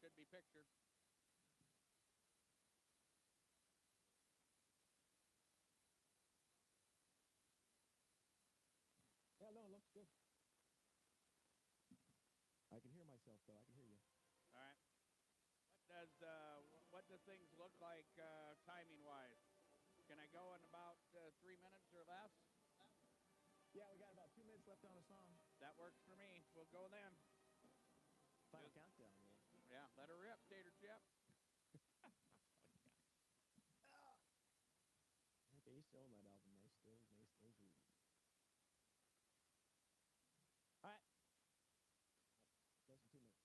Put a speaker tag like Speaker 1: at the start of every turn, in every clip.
Speaker 1: should be pictured.
Speaker 2: Yeah, no, it looks good. I can hear myself, though. I can hear you.
Speaker 1: All right. What do things look like timing-wise? Can I go in about 3 minutes or less?
Speaker 2: Yeah, we got about 2 minutes left on the song.
Speaker 1: That works for me. We'll go then.
Speaker 2: Final countdown, man.
Speaker 1: Yeah, let her rip, Tater Chip.
Speaker 2: Okay, he's still on that album. Nice things reading. All right. Less than 2 minutes.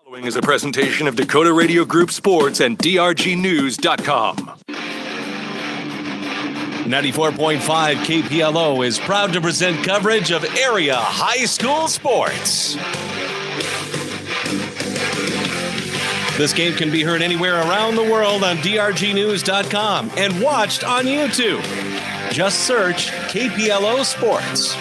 Speaker 3: Following is a presentation of Dakota Radio Group Sports and DRGnews.com.
Speaker 4: 94.5 KPLO is proud to present coverage of area high school sports. This game can be heard anywhere around the world on DRGnews.com and watched on YouTube. Just search KPLO Sports.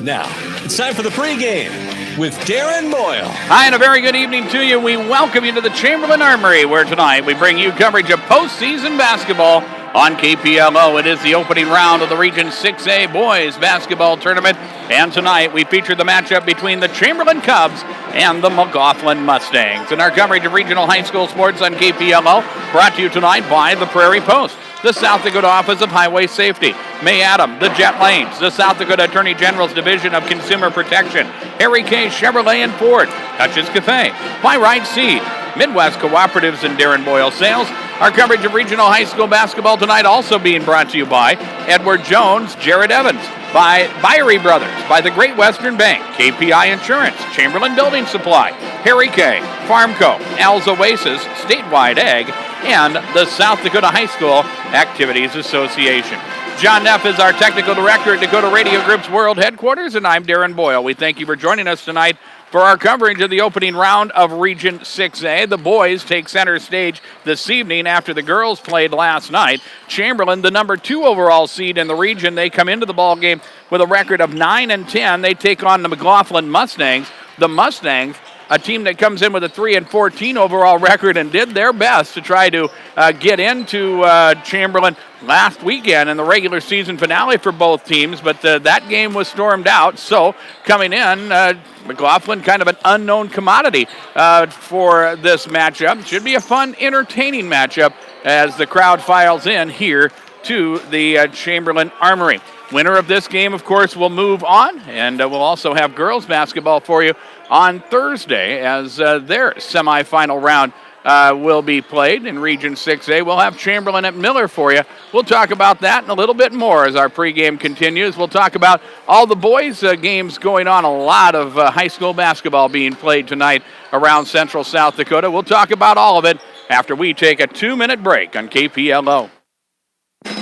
Speaker 4: Now, it's time for the pregame with Darren Boyle.
Speaker 1: Hi, and a very good evening to you. We welcome you to the Chamberlain Armory, where tonight we bring you coverage of postseason basketball on KPLO. It is the opening round of the Region 6A Boys Basketball Tournament, and tonight we feature the matchup between the Chamberlain Cubs and the McLaughlin Mustangs. And our coverage of regional high school sports on KPLO brought to you tonight by the Prairie Post, the South Dakota Office of Highway Safety, May Adam, the Jet Lanes, the South Dakota Attorney General's Division of Consumer Protection, Harry K. Chevrolet and Ford, Hutchins Cafe, by Ride Seed, Midwest Cooperatives, and Darren Boyle Sales. Our coverage of regional high school basketball tonight also being brought to you by Edward Jones, Jared Evans, by Byrie Brothers, by the Great Western Bank, KPI Insurance, Chamberlain Building Supply, Harry K., Farmco, Al's Oasis, Statewide Egg, and the South Dakota High School Activities Association. John Neff is our technical director at Dakota Radio Group's World Headquarters, and I'm Darren Boyle. We thank you for joining us tonight for our coverage of the opening round of Region 6A. The boys take center stage this evening after the girls played last night. Chamberlain, the number 2 overall seed in the region, they come into the ball game with a record of 9-10. They take on the McLaughlin Mustangs. The Mustangs, a team that comes in with a 3-14 overall record and did their best to try to get into Chamberlain last weekend in the regular season finale for both teams, but that game was stormed out. So coming in, McLaughlin kind of an unknown commodity for this matchup. Should be a fun, entertaining matchup as the crowd files in here to the Chamberlain Armory. Winner of this game, of course, will move on, and we'll also have girls basketball for you on Thursday as their semifinal round will be played in Region 6A. We'll have Chamberlain at Miller for you. We'll talk about that and a little bit more as our pregame continues. We'll talk about all the boys' games going on. A lot of high school basketball being played tonight around Central South Dakota. We'll talk about all of it after we take a 2-minute break on KPLO.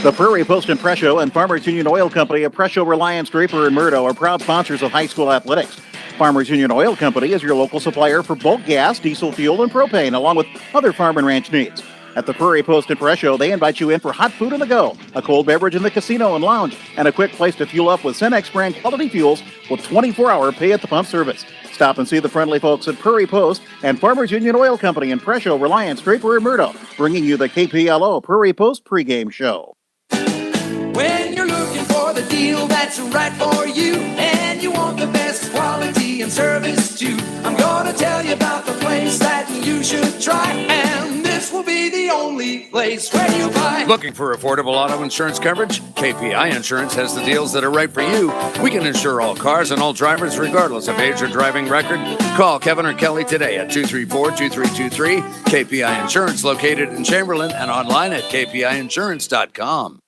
Speaker 2: The Prairie Post and Presho and Farmers Union Oil Company of Presho, Reliance, Draper, and Murdo are proud sponsors of high school athletics. Farmers Union Oil Company is your local supplier for bulk gas, diesel fuel, and propane, along with other farm and ranch needs. At the Prairie Post and Presho, they invite you in for hot food on the go, a cold beverage in the casino and lounge, and a quick place to fuel up with Cenex brand quality fuels with 24-hour pay-at-the-pump service. Stop and see the friendly folks at Prairie Post and Farmers Union Oil Company in Presho, Reliance, Draper, and Murdo, bringing you the KPLO Prairie Post pregame show.
Speaker 5: When you're looking for the deal that's right for you, and you want the best quality and service too, I'm gonna tell you about the place that you should try, and this will be the only place where you buy.
Speaker 6: Looking for affordable auto insurance coverage? KPI Insurance has the deals that are right for you. We can insure all cars and all drivers regardless of age or driving record. Call Kevin or Kelly today at 234-2323. KPI Insurance, located in Chamberlain and online at kpiinsurance.com.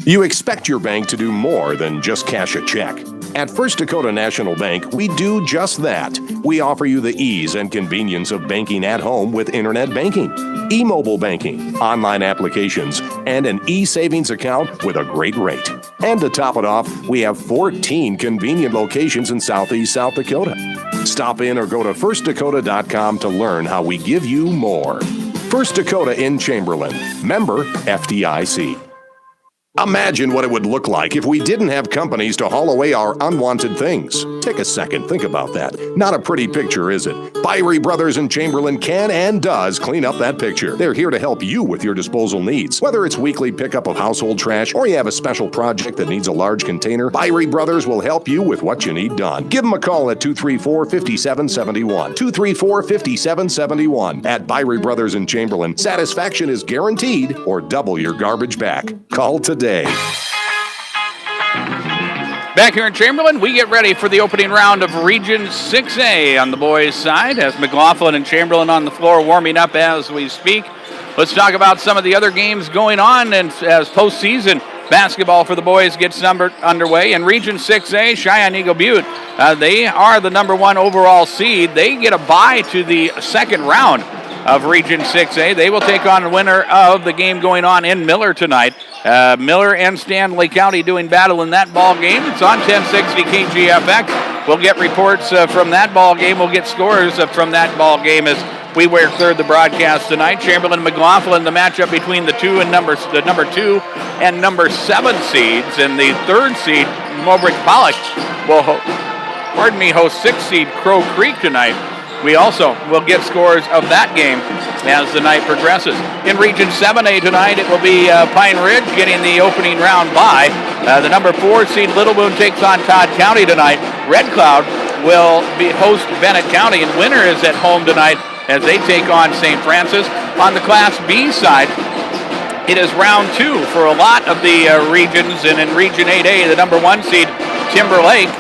Speaker 7: You expect your bank to do more than just cash a check. At First Dakota National Bank, we do just that. We offer you the ease and convenience of banking at home with internet banking, e-mobile banking, online applications, and an e-savings account with a great rate. And to top it off, we have 14 convenient locations in Southeast South Dakota. Stop in or go to firstdakota.com to learn how we give you more. First Dakota in Chamberlain. Member FDIC. Imagine what it would look like if we didn't have companies to haul away our unwanted things. Take a second, think about that. Not a pretty picture, is it? Byrie Brothers in Chamberlain can and does clean up that picture. They're here to help you with your disposal needs. Whether it's weekly pickup of household trash or you have a special project that needs a large container, Byrie Brothers will help you with what you need done. Give them a call at 234-5771. 234-5771. At Byrie Brothers in Chamberlain, satisfaction is guaranteed or double your garbage back. Call today.
Speaker 1: Back here in Chamberlain, we get ready for the opening round of Region 6A on the boys' side as McLaughlin and Chamberlain on the floor warming up as we speak. Let's talk about some of the other games going on and as postseason basketball for the boys gets underway. In Region 6A, Cheyenne Eagle Butte, they are the number 1 overall seed. They get a bye to the second round of Region 6A. They will take on the winner of the game going on in Miller tonight. Miller and Stanley County doing battle in that ball game. It's on 1060 KGFX. We'll get reports from that ball game. We'll get scores from that ball game as we work through the broadcast tonight. Chamberlain and McLaughlin, the matchup between the number 2 and number 7 seeds, and the 3rd seed Mobridge Pollock will host 6th seed Crow Creek tonight. We also will get scores of that game as the night progresses. In Region 7A tonight, it will be Pine Ridge getting the opening round bye. The number 4 seed Little Boone takes on Todd County tonight. Red Cloud will host Bennett County, and Winter is at home tonight as they take on St. Francis. On the Class B side, it is round 2 for a lot of the regions, and in Region 8A, the number 1 seed Timberlake,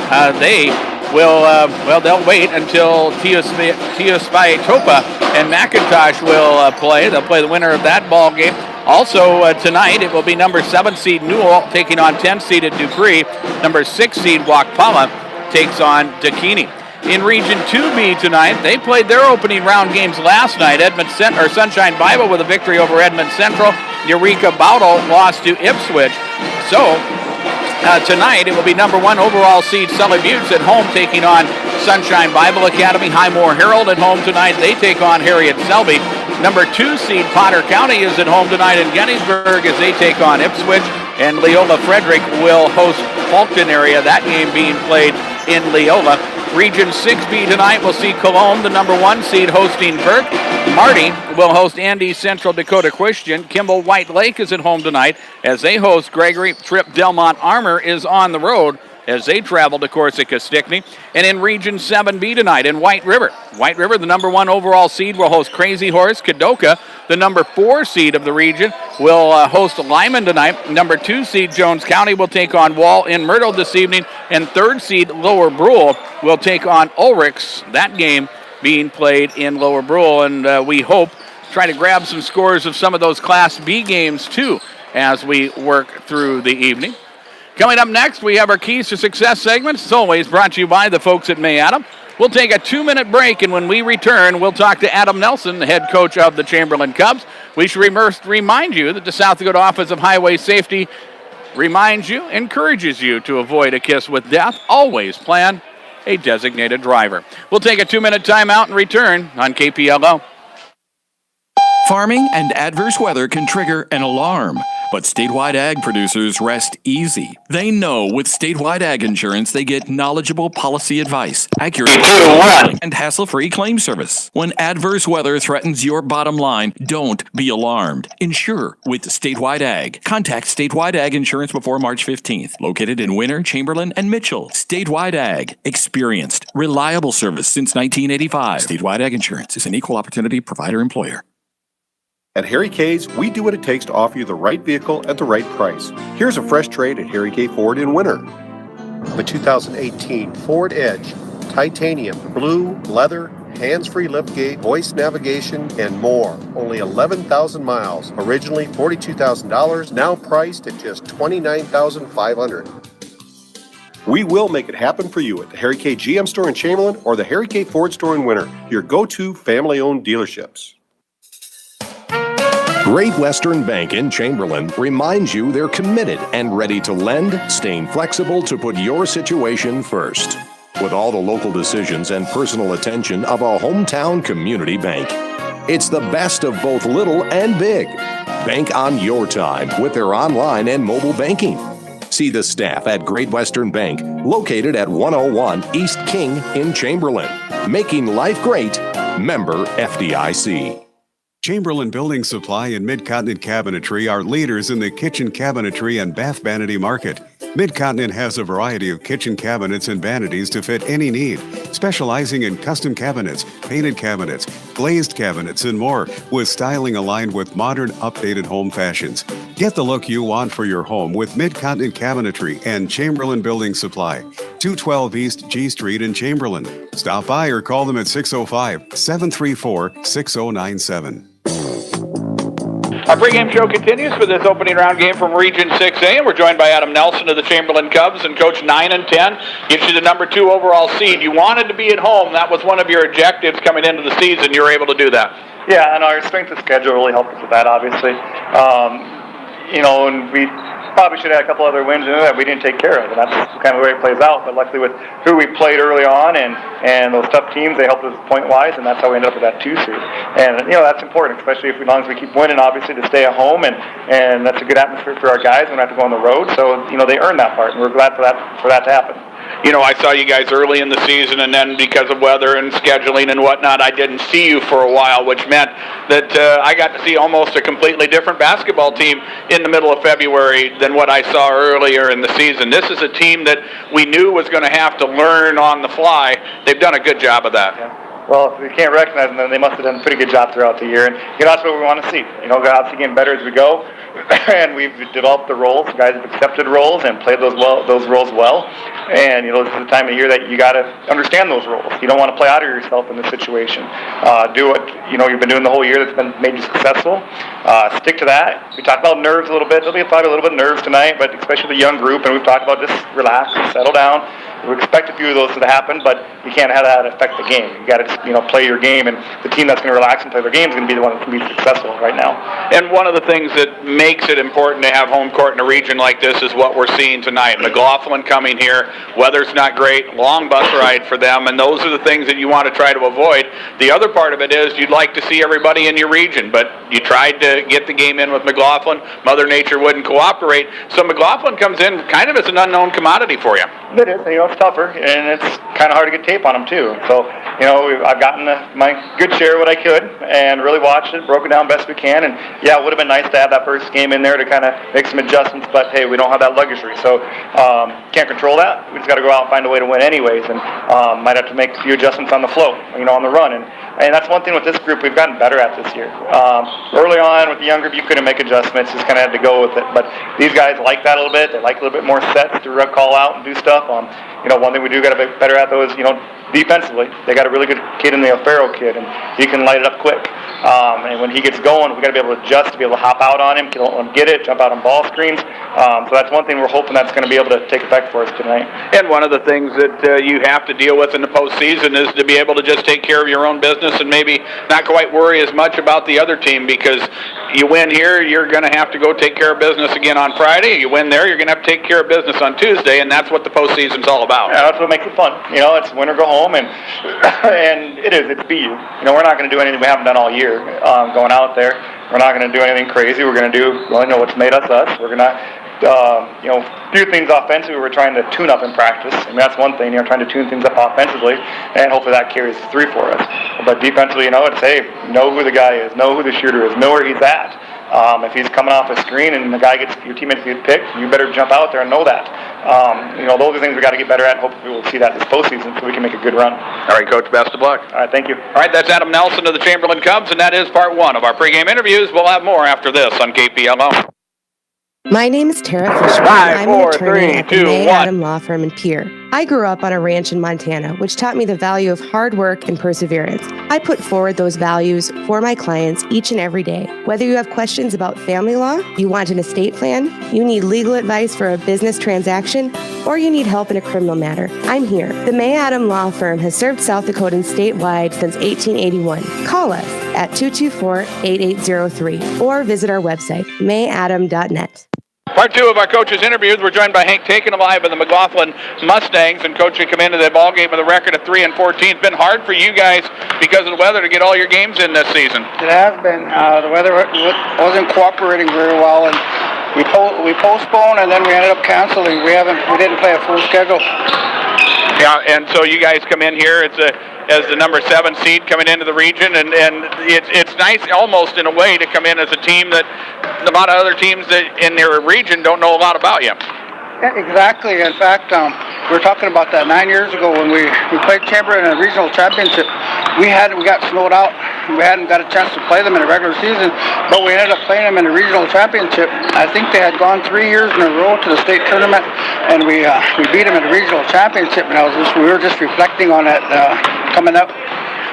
Speaker 1: they'll wait until Teospai-Topa and McIntosh will play. They'll play the winner of that ball game. Also tonight, it will be number 7 seed Newell taking on 10 seeded Dupree. Number 6 seed Waukepa takes on Dakini. In Region 2B tonight, they played their opening round games last night. Sunshine Bible with a victory over Edmond Central. Eureka Bowdle lost to Ipswich. So tonight, it will be number 1 overall seed Sully Buttes at home taking on Sunshine Bible Academy. Highmore Herald at home tonight. They take on Harriet Selby. Number 2 seed Potter County is at home tonight in Gettysburg as they take on Ipswich. And Leola Frederick will host Fulton area. That game being played in Leola. Region 6B tonight will see Cologne, the number 1 seed, hosting Burke. Marty will host Andy Central Dakota Christian. Kimball White Lake is at home tonight as they host Gregory. Tripp Delmont Armour is on the road as they travel to Corsica Stickney. And in Region 7B tonight in White River, the number 1 overall seed, will host Crazy Horse. Kadoka, the number 4 seed of the region, will host Lyman tonight. Number 2 seed Jones County will take on Wall in Myrtle this evening. And 3rd seed Lower Brule will take on Ulrichs. That game being played in Lower Brule. And we hope try to grab some scores of some of those Class B games, too, as we work through the evening. Coming up next, we have our Keys to Success segment. As always, brought to you by the folks at May Adam. We'll take a 2-minute break, and when we return, we'll talk to Adam Nelson, the head coach of the Chamberlain Cubs. We should remind you that the South Dakota Office of Highway Safety encourages you to avoid a kiss with death. Always plan a designated driver. We'll take a 2-minute timeout and return on KPLO.
Speaker 8: Farming and adverse weather can trigger an alarm, but statewide ag producers rest easy. They know with statewide ag insurance, they get knowledgeable policy advice, accurate and hassle-free claim service. When adverse weather threatens your bottom line, don't be alarmed. Insure with statewide ag. Contact statewide ag insurance before March 15th. Located in Winter, Chamberlain, and Mitchell. Statewide ag. Experienced, reliable service since 1985. Statewide ag insurance is an equal opportunity provider-employer.
Speaker 9: At Harry K's, we do what it takes to offer you the right vehicle at the right price. Here's a fresh trade at Harry K Ford in Winter. The 2018 Ford Edge, titanium, blue, leather, hands-free liftgate, voice navigation, and more. Only 11,000 miles. Originally $42,000, now priced at just $29,500. We will make it happen for you at the Harry K GM store in Chamberlain or the Harry K Ford store in Winter, your go-to family-owned dealerships.
Speaker 7: Great Western Bank in Chamberlain reminds you they're committed and ready to lend, staying flexible to put your situation first. With all the local decisions and personal attention of a hometown community bank. It's the best of both little and big. Bank on your time with their online and mobile banking. See the staff at Great Western Bank, located at 101 East King in Chamberlain. Making life great. Member FDIC.
Speaker 10: Chamberlain Building Supply and Mid-Continent Cabinetry are leaders in the kitchen cabinetry and bath vanity market. Mid-Continent has a variety of kitchen cabinets and vanities to fit any need, specializing in custom cabinets, painted cabinets, glazed cabinets, and more, with styling aligned with modern, updated home fashions. Get the look you want for your home with Mid-Continent Cabinetry and Chamberlain Building Supply, 212 East G Street in Chamberlain. Stop by or call them at 605-734-6097.
Speaker 1: Our pregame show continues for this opening round game from Region 6A, and we're joined by Adam Nelson of the Chamberlain Cubs, and Coach 9-10 gives you the number 2 overall seed. You wanted to be at home. That was one of your objectives coming into the season. You were able to do that.
Speaker 11: Yeah, and our strength of schedule really helped us with that, obviously. And we probably should have had a couple other wins that we didn't take care of, and that's kind of the way it plays out. But luckily with who we played early on and those tough teams, they helped us point-wise, and that's how we ended up with that 2 seed. And, that's important, especially as long as we keep winning, obviously, to stay at home, and that's a good atmosphere for our guys when we have to go on the road. So, they earned that part, and we're glad for that to happen.
Speaker 1: I saw you guys early in the season, and then because of weather and scheduling and whatnot, I didn't see you for a while, which meant that I got to see almost a completely different basketball team in the middle of February than what I saw earlier in the season. This is a team that we knew was going to have to learn on the fly. They've done a good job of that.
Speaker 11: Yeah. Well, if we can't recognize them, then they must have done a pretty good job throughout the year. And that's what we want to see. We're obviously getting better as we go. And we've developed the roles. The guys have accepted roles and played those roles well. And this is the time of year that you got to understand those roles. You don't want to play out of yourself in this situation. Do what you've been doing the whole year that's been made you successful. Stick to that. We talked about nerves a little bit. There'll be probably a little bit of nerves tonight, but especially the young group. And we've talked about just relax, settle down. We expect a few of those to happen, but you can't have that affect the game. You got to just play your game, and the team that's going to relax and play their game is going to be the one that's going to be successful right now.
Speaker 1: And one of the things that makes it important to have home court in a region like this is what we're seeing tonight. McLaughlin coming here, weather's not great, long bus ride for them, and those are the things that you want to try to avoid. The other part of it is you'd like to see everybody in your region, but you tried to get the game in with McLaughlin. Mother Nature wouldn't cooperate, so McLaughlin comes in kind of as an unknown commodity for you.
Speaker 11: It is. It's tougher, and it's kind of hard to get tape on them too. So, I've gotten my good share of what I could, and really watched it, broke it down best we can. And yeah, it would have been nice to have that first game in there to kind of make some adjustments. But hey, we don't have that luxury, so can't control that. We just got to go out and find a way to win anyways, and might have to make a few adjustments on the flow, on the run. And that's one thing with this group we've gotten better at this year. Early on with the young group, you couldn't make adjustments, just kind of had to go with it. But these guys like that a little bit. They like a little bit more sets to call out and do stuff. One thing we do got to be better at though is, defensively, they got a really good kid in the O'Farrell kid, and he can light it up quick. And when he gets going, we got to be able to adjust to be able to hop out on him, get it, jump out on ball screens. So that's one thing we're hoping that's going to be able to take effect for us tonight.
Speaker 1: And one of the things that you have to deal with in the postseason is to be able to just take care of your own business and maybe not quite worry as much about the other team, because you win here, you're going to have to go take care of business again on Friday. You win there, you're going to have to take care of business on Tuesday, and that's what the postseason's all about.
Speaker 11: Yeah, that's what makes it fun. It's win or go home, and it's BU. We're not going to do anything we haven't done all year going out there. We're not going to do anything crazy. We're going to do what's made us us. We're going to do things offensively. We're trying to tune up in practice. That's one thing, trying to tune things up offensively, and hopefully that carries through for us. But defensively, it's, hey, know who the guy is, know who the shooter is, know where he's at. If he's coming off a screen and your teammates get picked, you better jump out there and know that. Those are things we got to get better at, and hopefully we'll see that this postseason so we can make a good run.
Speaker 1: All right, Coach, best of luck.
Speaker 11: All right, thank you.
Speaker 1: All right, that's Adam Nelson of the Chamberlain Cubs, and that is part one of our pregame interviews. We'll have more after this on KPLO.
Speaker 12: My name is Tara Fisher, and I'm an attorney at the May Adam Law Firm in Pierre. I grew up on a ranch in Montana, which taught me the value of hard work and perseverance. I put forward those values for my clients each and every day. Whether you have questions about family law, you want an estate plan, you need legal advice for a business transaction, or you need help in a criminal matter, I'm here. The May Adam Law Firm has served South Dakotans statewide since 1881. Call us at 224-8803 or visit our website, mayadam.net.
Speaker 1: Part two of our coaches' interviews. We're joined by Hank Takenalive of the McLaughlin Mustangs. And, Coach, you come into the ball game with a record of 3-14. It's been hard for you guys because of the weather to get all your games in this season.
Speaker 13: It has been. The weather wasn't cooperating very well, and we postponed, and then we ended up canceling. We didn't play a full schedule.
Speaker 1: Yeah, and so you guys come in here as the number 7 seed coming into the region, and it's nice almost in a way to come in as a team that a lot of other teams that in their region don't know a lot about you.
Speaker 13: Yeah, exactly. In fact, we were talking about that 9 years ago when we played Chamberlain in a regional championship. We got snowed out. We hadn't got a chance to play them in a regular season, but we ended up playing them in a regional championship. I think they had gone 3 years in a row to the state tournament, and we beat them in a regional championship. And we were just reflecting on that coming up.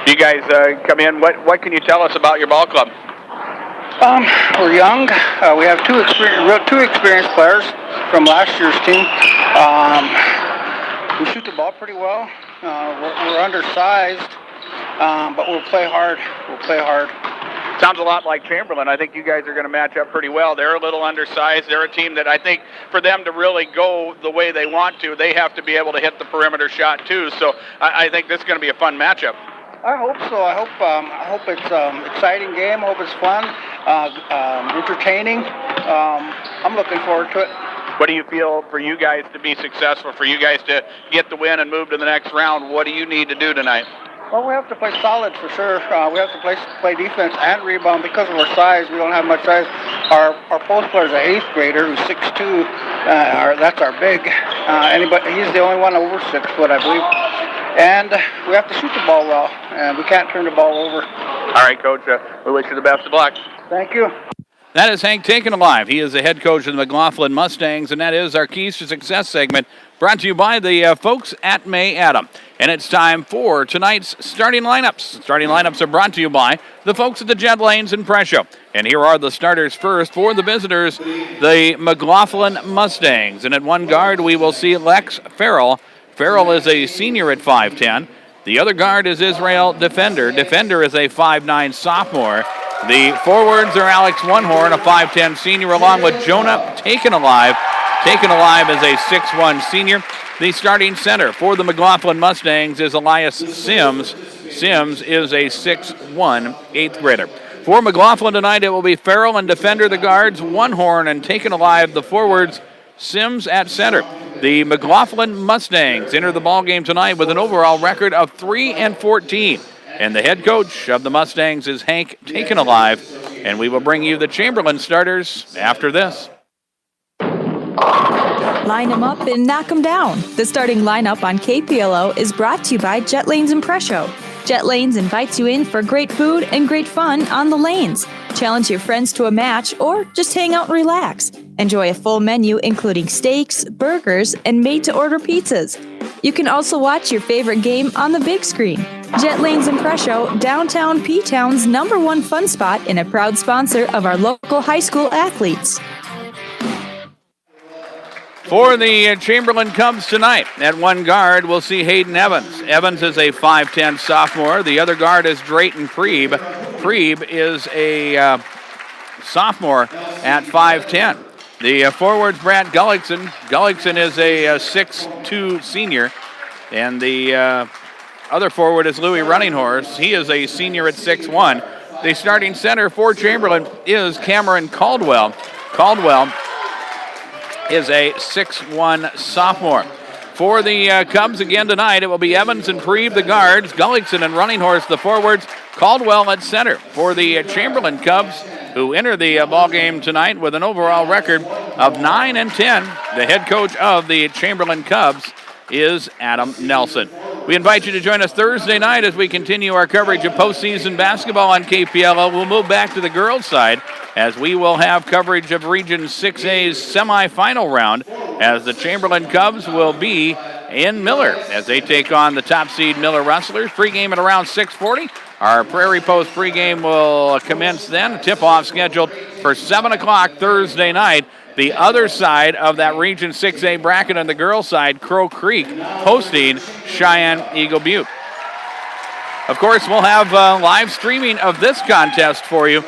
Speaker 1: You guys come in. What can you tell us about your ball club?
Speaker 13: We're young. We have two experienced players from last year's team. We shoot the ball pretty well. We're undersized, but we'll play hard.
Speaker 1: Sounds a lot like Chamberlain. I think you guys are going to match up pretty well. They're a little undersized. They're a team that I think for them to really go the way they want to, they have to be able to hit the perimeter shot too. So I think this is going to be a fun matchup.
Speaker 13: I hope so. I hope it's exciting game. I hope it's fun, entertaining. I'm looking forward to it.
Speaker 1: What do you feel for you guys to be successful, for you guys to get the win and move to the next round? What do you need to do tonight?
Speaker 13: Well, we have to play solid for sure. We have to play defense and rebound because of our size. We don't have much size. Our post player is an 8th grader who's 6'2". That's our big. He's the only one over 6 foot, I believe. And we have to shoot the ball well, and we can't turn the ball over.
Speaker 1: All right, Coach. We wish you the best of luck.
Speaker 13: Thank you.
Speaker 1: That is Hank Takenalive. He is the head coach of the McLaughlin Mustangs, and that is our Keys to Success segment brought to you by the folks at May Adam. And it's time for tonight's starting lineups. Starting lineups are brought to you by the folks at the Jet Lanes in Presho. And here are the starters first for the visitors, the McLaughlin Mustangs. And at one guard, we will see Lex Farrell. Farrell is a senior at 5'10". The other guard is Israel Defender. Defender is a 5'9" sophomore. The forwards are Alex Onehorn, a 5'10" senior, along with Jonah Takenalive. Takenalive is a 6'1" senior. The starting center for the McLaughlin Mustangs is Elias Sims. Sims is a 6'1", 8th grader. For McLaughlin tonight, it will be Farrell and Defender, the guards, Onehorn and Takenalive, the forwards, Sims at center. The McLaughlin Mustangs enter the ballgame tonight with an overall record of 3-14. And the head coach of the Mustangs is Hank Takenalive. And we will bring you the Chamberlain starters after this.
Speaker 14: Line them up and knock them down. The starting lineup on KPLO is brought to you by Jet Lanes in Presho. Jet Lanes invites you in for great food and great fun on the lanes. Challenge your friends to a match or just hang out and relax. Enjoy a full menu including steaks, burgers, and made-to-order pizzas. You can also watch your favorite game on the big screen. Jet Lanes and Presho, downtown P-Town's #1 fun spot and a proud sponsor of our local high school athletes.
Speaker 1: For the Chamberlain Cubs tonight, at one guard, we'll see Hayden Evans. Evans is a 5'10 sophomore. The other guard is Drayton Preeb. Preeb is a sophomore at 5'10. The forward's Brad Gullickson. Gullickson is a 6'2 senior. And the other forward is Louis Runninghorse. He is a senior at 6'1. The starting center for Chamberlain is Cameron Caldwell. Caldwell is a 6'1 sophomore. For the Cubs again tonight, it will be Evans and Preeb, the guards, Gullickson and Runninghorse, the forwards, Caldwell at center. For the Chamberlain Cubs, who enter the ball game tonight with an overall record of 9-10, the head coach of the Chamberlain Cubs is Adam Nelson. We invite you to join us Thursday night as we continue our coverage of postseason basketball on KPLO. We'll move back to the girls' side as we will have coverage of Region 6A's semifinal round as the Chamberlain Cubs will be in Miller as they take on the top seed Miller Rustlers. Pregame at around 6:40. Our Prairie Post pregame will commence then. Tip-off scheduled for 7 o'clock Thursday night. The other side of that Region 6A bracket on the girls' side, Crow Creek hosting Cheyenne Eagle Butte. Of course, we'll have live streaming of this contest for you.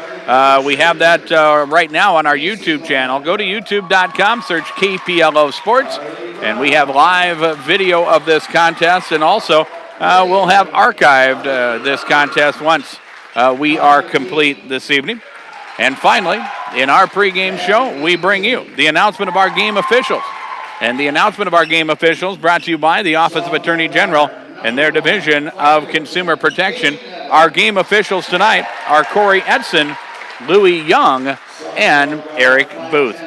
Speaker 1: We have that right now on our YouTube channel. Go to youtube.com, search KPLO Sports, and we have live video of this contest. And also, we'll have archived this contest once we are complete this evening. And finally, in our pregame show, we bring you the announcement of our game officials. And the announcement of our game officials brought to you by the Office of Attorney General and their Division of Consumer Protection. Our game officials tonight are Corey Edson, Louis Young, and Eric Booth.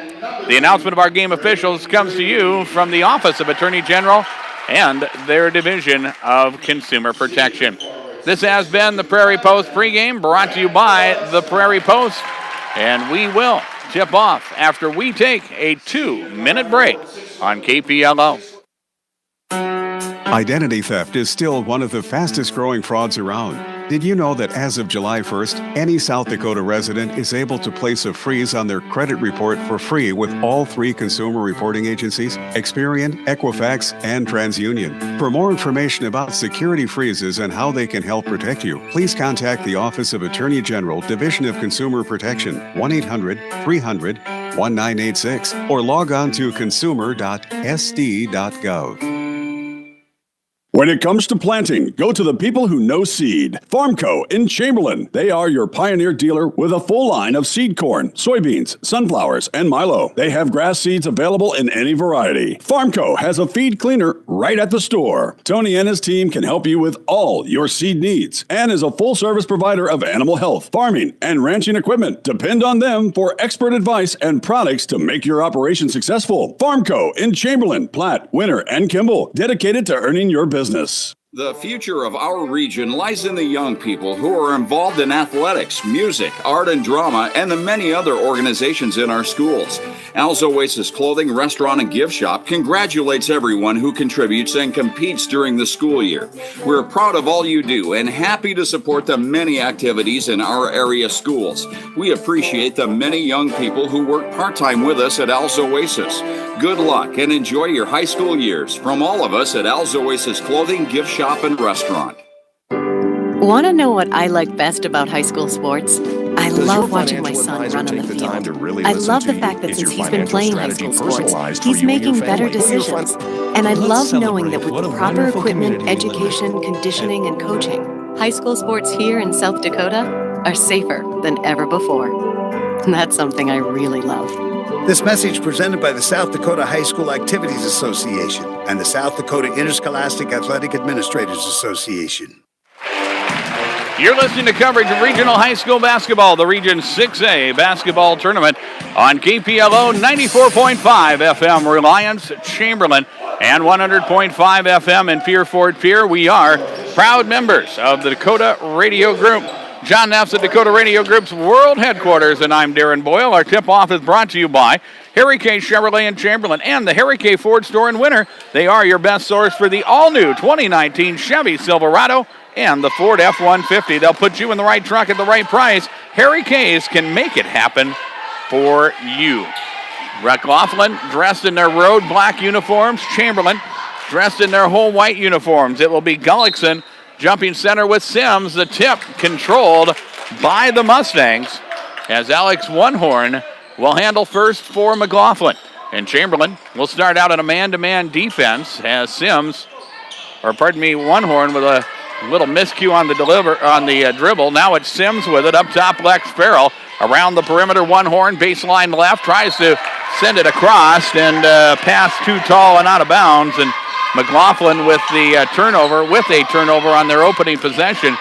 Speaker 1: The announcement of our game officials comes to you from the Office of Attorney General and their Division of Consumer Protection. This has been the Prairie Post pregame brought to you by the Prairie Post. And we will tip off after we take a 2-minute break on KPLO.
Speaker 10: Identity theft is still one of the fastest growing frauds around. Did you know that as of July 1st, any South Dakota resident is able to place a freeze on their credit report for free with all 3 consumer reporting agencies, Experian, Equifax, and TransUnion. For more information about security freezes and how they can help protect you, please contact the Office of Attorney General, Division of Consumer Protection, 1-800-300-1986, or log on to consumer.sd.gov.
Speaker 15: When it comes to planting, go to the people who know seed. Farmco in Chamberlain. They are your Pioneer dealer with a full line of seed corn, soybeans, sunflowers, and milo. They have grass seeds available in any variety. Farmco has a feed cleaner right at the store. Tony and his team can help you with all your seed needs and is a full-service provider of animal health, farming, and ranching equipment. Depend on them for expert advice and products to make your operation successful. Farmco in Chamberlain, Platte, Winter, and Kimball. Dedicated to earning your business.
Speaker 16: The future of our region lies in the young people who are involved in athletics, music, art and drama, and the many other organizations in our schools. Al's Oasis Clothing, Restaurant, and Gift Shop congratulates everyone who contributes and competes during the school year. We're proud of all you do and happy to support the many activities in our area schools. We appreciate the many young people who work part-time with us at Al's Oasis. Good luck and enjoy your high school years from all of us at Al's Oasis Clothing, Gift Shop, and Restaurant.
Speaker 17: Want to know what I like best about high school sports? I love watching my son run on the field. I love the fact that since he's been playing high school sports, he's making better decisions. And I love knowing that with the proper equipment, education, conditioning, and coaching, high school sports here in South Dakota are safer than ever before. And that's something I really love.
Speaker 18: This message presented by the South Dakota High School Activities Association and the South Dakota Interscholastic Athletic Administrators Association.
Speaker 1: You're listening to coverage of regional high school basketball, the Region 6A basketball tournament on KPLO 94.5 FM Reliance, Chamberlain, and 100.5 FM in Pier Fort Pier. We are proud members of the Dakota Radio Group. John Neff's at Dakota Radio Group's world headquarters, and I'm Darren Boyle. Our tip-off is brought to you by Harry K. Chevrolet in Chamberlain and the Harry K. Ford store in Winter. They are your best source for the all-new 2019 Chevy Silverado and the Ford F-150. They'll put you in the right truck at the right price. Harry K's can make it happen for you. McLaughlin dressed in their road black uniforms. Chamberlain dressed in their whole white uniforms. It will be Gullickson jumping center with Sims. The tip controlled by the Mustangs as Alex Onehorn will handle first for McLaughlin. And Chamberlain will start out in a man-to-man defense as Onehorn with a little miscue on the dribble. Now it's Sims with it. Up top, Lex Farrell. Around the perimeter, Onehorn, baseline left, tries to send it across and pass too tall and out of bounds. And McLaughlin with a turnover on their opening possession.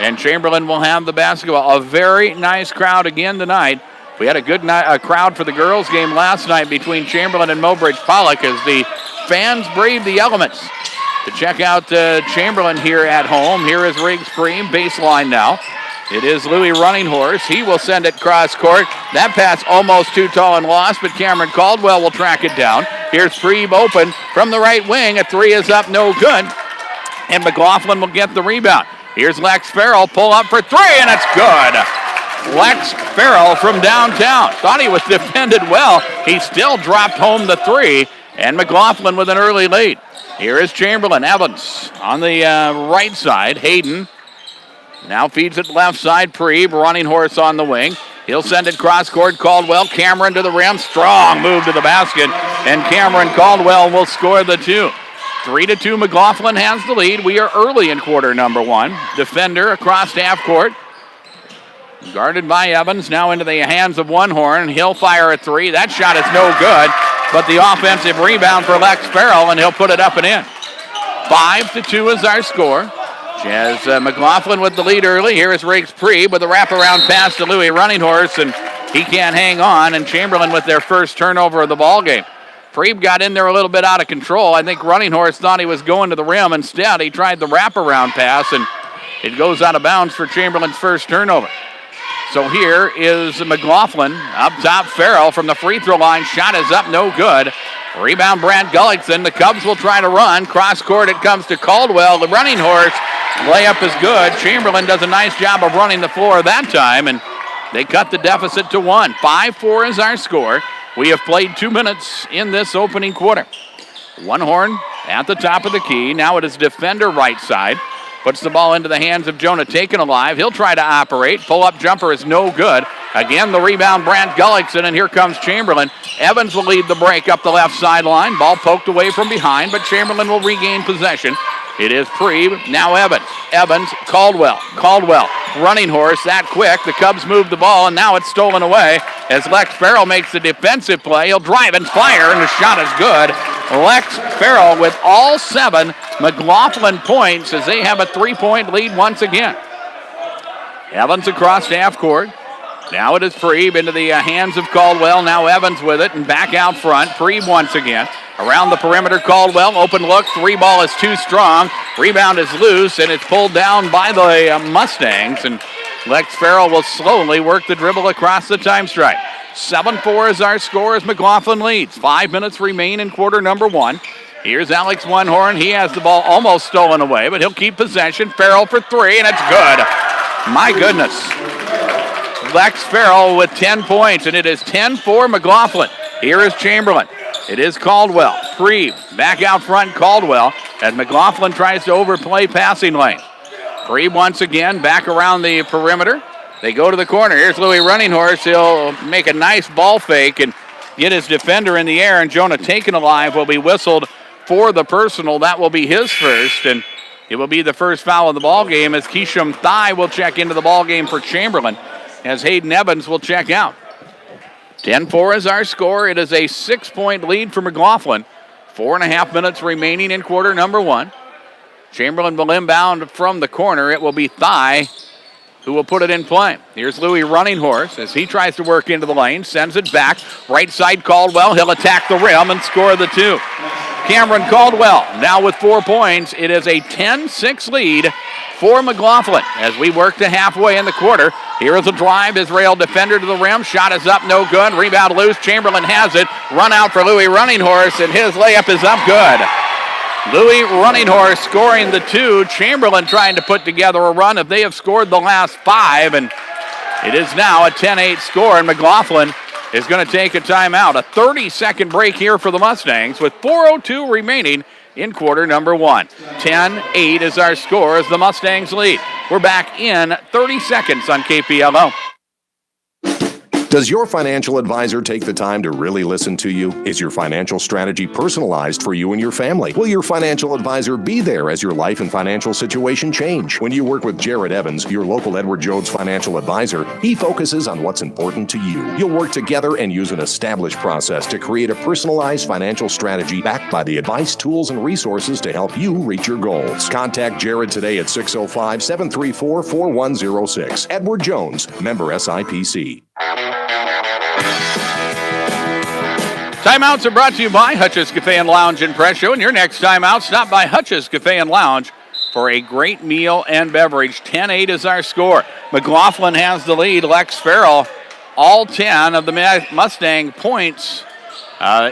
Speaker 1: And Chamberlain will have the basketball. A very nice crowd again tonight. We had a good crowd for the girls' game last night between Chamberlain and Mobridge Pollock as the fans braved the elements to check out Chamberlain here at home. Here is Riggs Preem, baseline now. It is Louis Running Horse. He will send it cross court. That pass almost too tall and lost, but Cameron Caldwell will track it down. Here's Preem open from the right wing. A three is up, no good. And McLaughlin will get the rebound. Here's Lex Farrell, pull up for three, and it's good. Lex Farrell from downtown. Thought he was defended well. He still dropped home the three, and McLaughlin with an early lead. Here is Chamberlain. Evans on the right side. Hayden now feeds it left side. Preeb, Running Horse on the wing. He'll send it cross court. Caldwell, Cameron to the rim. Strong move to the basket, and Cameron Caldwell will score the two. 3-2, McLaughlin has the lead. We are early in quarter number one. Defender across half court. Guarded by Evans, now into the hands of Onehorn. He'll fire a three. That shot is no good, but the offensive rebound for Lex Farrell, and he'll put it up and in. 5-2 is our score. As McLaughlin with the lead early. Here is Riggs Preeb with a wraparound pass to Louis Running Horse, and he can't hang on, and Chamberlain with their first turnover of the ball game. Preeb got in there a little bit out of control. I think Running Horse thought he was going to the rim. Instead, he tried the wraparound pass, and it goes out of bounds for Chamberlain's first turnover. So here is McLaughlin. Up top, Farrell from the free throw line. Shot is up, no good. Rebound, Brad Gullickson. The Cubs will try to run. Cross court, it comes to Caldwell. The Running Horse layup is good. Chamberlain does a nice job of running the floor that time, and they cut the deficit to 1. 5-4 is our score. We have played 2 minutes in this opening quarter. Onehorn at the top of the key. Now it is defender right side. Puts the ball into the hands of Jonah Taken Alive. He'll try to operate. Pull-up jumper is no good. Again, the rebound, Brant Gullickson, and here comes Chamberlain. Evans will lead the break up the left sideline. Ball poked away from behind, but Chamberlain will regain possession. It is Preeb, now Evans. Evans, Caldwell. Caldwell, Running Horse, that quick. The Cubs move the ball, and now it's stolen away as Lex Farrell makes the defensive play. He'll drive and fire, and the shot is good. Lex Farrell with all 7 McLaughlin points as they have a 3-point lead once again. Evans across half court. Now it is Preeb into the hands of Caldwell. Now Evans with it and back out front. Preeb once again. Around the perimeter, Caldwell. Open look. 3 ball is too strong. Rebound is loose, and it's pulled down by the Mustangs. And Lex Farrell will slowly work the dribble across the time stripe. 7-4 is our score as McLaughlin leads. 5 minutes remain in quarter number 1. Here's Alex Onehorn. He has the ball almost stolen away, but he'll keep possession. Farrell for 3, and it's good. My goodness. Lex Farrell with 10 points, and it is 10-4 McLaughlin. Here is Chamberlain. It is Caldwell. Preeb back out front, Caldwell, as McLaughlin tries to overplay passing lane. Preeb once again back around the perimeter. They go to the corner. Here's Louis Running Horse. He'll make a nice ball fake and get his defender in the air, and Jonah Taken Alive will be whistled for the personal. That will be his first, and it will be the first foul of the ball game as Keisham Thigh will check into the ball game for Chamberlain as Hayden Evans will check out. 10-4 is our score. It is a 6-point lead for McLaughlin. 4.5 minutes remaining in quarter number 1. Chamberlain will inbound from the corner. It will be Thigh who will put it in play. Here's Louis Running Horse as he tries to work into the lane, sends it back. Right side Caldwell. He'll attack the rim and score the 2. Cameron Caldwell now with 4 points. It is a 10-6 lead for McLaughlin as we work to halfway in the quarter. Here is a drive. Israel defender to the rim. Shot is up, no good. Rebound loose. Chamberlain has it. Run out for Louis Running Horse, and his layup is up good. Louis Running Horse scoring the 2. Chamberlain trying to put together a run if they have scored the last 5. And it is now a 10-8 score, and McLaughlin is going to take a timeout. A 30-second break here for the Mustangs with 4:02 remaining in quarter number 1. 10-8 is our score as the Mustangs lead. We're back in 30 seconds on KPLO.
Speaker 7: Does your financial advisor take the time to really listen to you? Is your financial strategy personalized for you and your family? Will your financial advisor be there as your life and financial situation change? When you work with Jared Evans, your local Edward Jones financial advisor, he focuses on what's important to you. You'll work together and use an established process to create a personalized financial strategy backed by the advice, tools, and resources to help you reach your goals. Contact Jared today at 605-734-4106. Edward Jones, member SIPC.
Speaker 1: Timeouts are brought to you by Hutch's Cafe and Lounge in Presho. And your next timeout, stop by Hutch's Cafe and Lounge for a great meal and beverage. 10-8 is our score. McLaughlin has the lead. Lex Farrell, all 10 of the Mustang points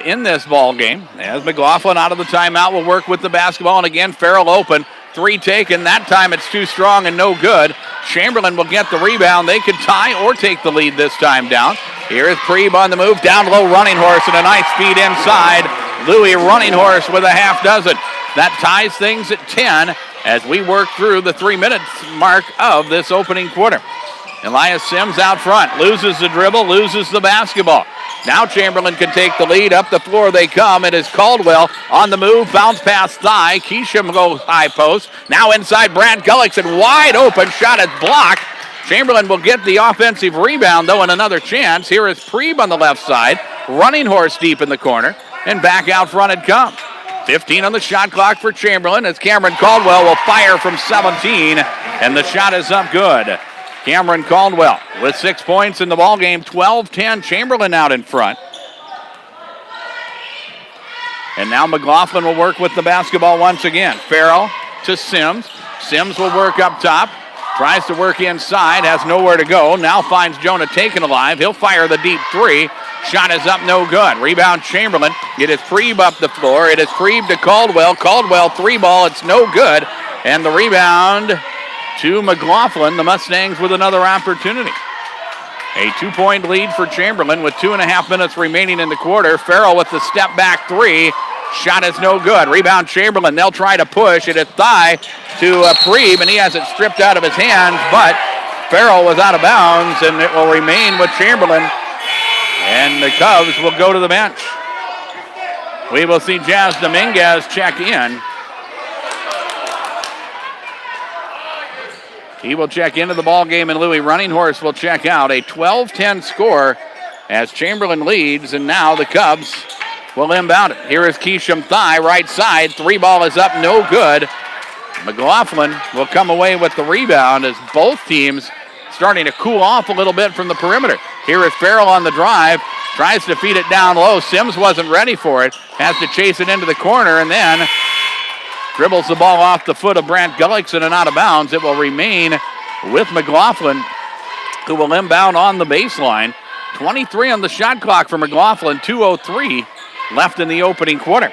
Speaker 1: in this ball game. As McLaughlin out of the timeout will work with the basketball. And again, Farrell open. 3 taken. That time it's too strong and no good. Chamberlain will get the rebound. They could tie or take the lead this time down. Here is Preeb on the move. Down low, Running Horse, and a nice feed inside. Louis Running Horse with a half dozen. That ties things at 10 as we work through the 3-minute mark of this opening quarter. Elias Sims out front. Loses the dribble, loses the basketball. Now Chamberlain can take the lead. Up the floor they come. It is Caldwell on the move. Bounce pass thigh. Keesham goes high post. Now inside Brant Gullickson. Wide open. Shot is blocked. Chamberlain will get the offensive rebound, though, and another chance. Here is Preeb on the left side. Running Horse deep in the corner. And back out front it comes. 15 on the shot clock for Chamberlain as Cameron Caldwell will fire from 17. And the shot is up good. Cameron Caldwell with 6 points in the ballgame. 12-10. Chamberlain out in front. And now McLaughlin will work with the basketball once again. Farrell to Sims. Sims will work up top. Tries to work inside. Has nowhere to go. Now finds Jonah taken alive. He'll fire the deep 3. Shot is up, no good. Rebound Chamberlain. It is Preeb up the floor. It is Preeb to Caldwell. Caldwell 3-ball. It's no good. And the rebound to McLaughlin. The Mustangs with another opportunity. A 2-point lead for Chamberlain with 2.5 minutes remaining in the quarter. Farrell with the step back 3. Shot is no good. Rebound Chamberlain. They'll try to push. It is thigh to Preeb, and he has it stripped out of his hands, but Farrell was out of bounds, and it will remain with Chamberlain. And the Cubs will go to the bench. We will see Jazz Dominguez check in. He will check into the ball game, and Louis Running Horse will check out. A 12-10 score as Chamberlain leads, and now the Cubs will inbound it. Here is Keesham Thigh, right side. 3-ball is up, no good. McLaughlin will come away with the rebound as both teams starting to cool off a little bit from the perimeter. Here is Farrell on the drive. Tries to feed it down low. Sims wasn't ready for it. Has to chase it into the corner and then dribbles the ball off the foot of Brant Gullickson and out of bounds. It will remain with McLaughlin, who will inbound on the baseline. 23 on the shot clock for McLaughlin. 2:03 left in the opening quarter.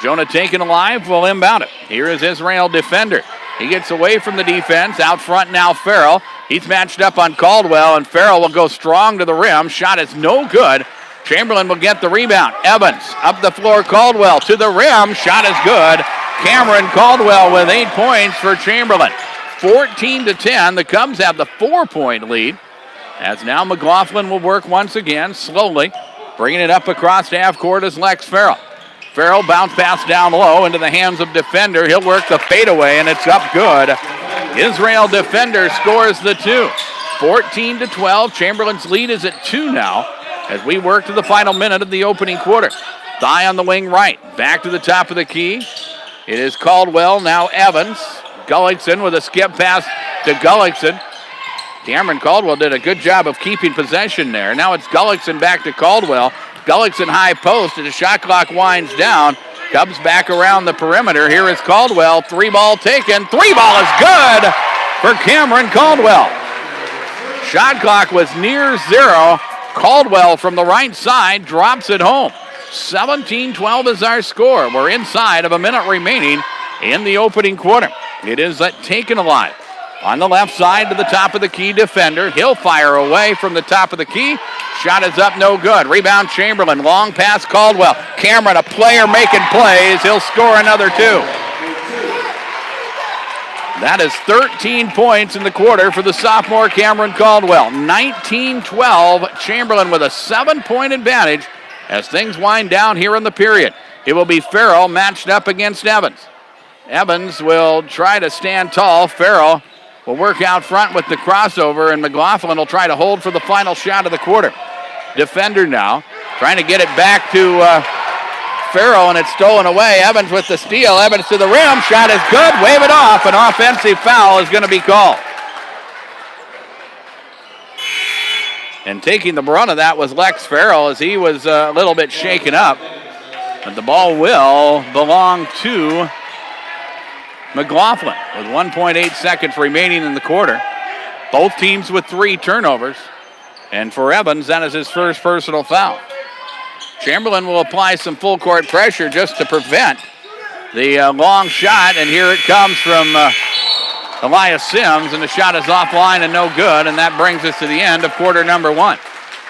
Speaker 1: Jonah taken alive will inbound it. Here is Israel Defender. He gets away from the defense. Out front now Farrell. He's matched up on Caldwell, and Farrell will go strong to the rim. Shot is no good. Chamberlain will get the rebound. Evans up the floor. Caldwell to the rim. Shot is good. Cameron Caldwell with 8 points for Chamberlain. 14-10. The Cubs have the 4-point lead. As now McLaughlin will work once again, slowly. Bringing it up across half court is Lex Farrell. Farrell bounce pass down low into the hands of Defender. He'll work the fadeaway, and it's up good. Israel Defender scores the 2. 14-12. Chamberlain's lead is at 2 now as we work to the final minute of the opening quarter. Thigh on the wing right. Back to the top of the key. It is Caldwell, now Evans. Gullickson with a skip pass to Gullickson. Cameron Caldwell did a good job of keeping possession there. Now it's Gullickson back to Caldwell. Gullickson high post, and the shot clock winds down. Cubs back around the perimeter. Here is Caldwell. 3-ball taken. 3-ball is good for Cameron Caldwell. Shot clock was near 0. Caldwell from the right side drops it home. 17-12 is our score. We're inside of a minute remaining in the opening quarter. It is Taken Alive on the left side to the top of the key defender. He'll fire away from the top of the key. Shot is up, no good. Rebound Chamberlain. Long pass Caldwell. Cameron, a player making plays. He'll score another 2. That is 13 points in the quarter for the sophomore Cameron Caldwell. 19-12. Chamberlain with a 7-point advantage as things wind down here in the period. It will be Farrell matched up against Evans. Evans will try to stand tall. Farrell will work out front with the crossover, and McLaughlin will try to hold for the final shot of the quarter. Defender now trying to get it back to Farrell, and it's stolen away. Evans with the steal. Evans to the rim. Shot is good. Wave it off. An offensive foul is going to be called. And taking the brunt of that was Lex Farrell as he was a little bit shaken up. But the ball will belong to McLaughlin with 1.8 seconds remaining in the quarter. Both teams with 3 turnovers. And for Evans, that is his first personal foul. Chamberlain will apply some full court pressure just to prevent the long shot. And here it comes from Elias Sims, and the shot is offline and no good, and that brings us to the end of quarter number 1.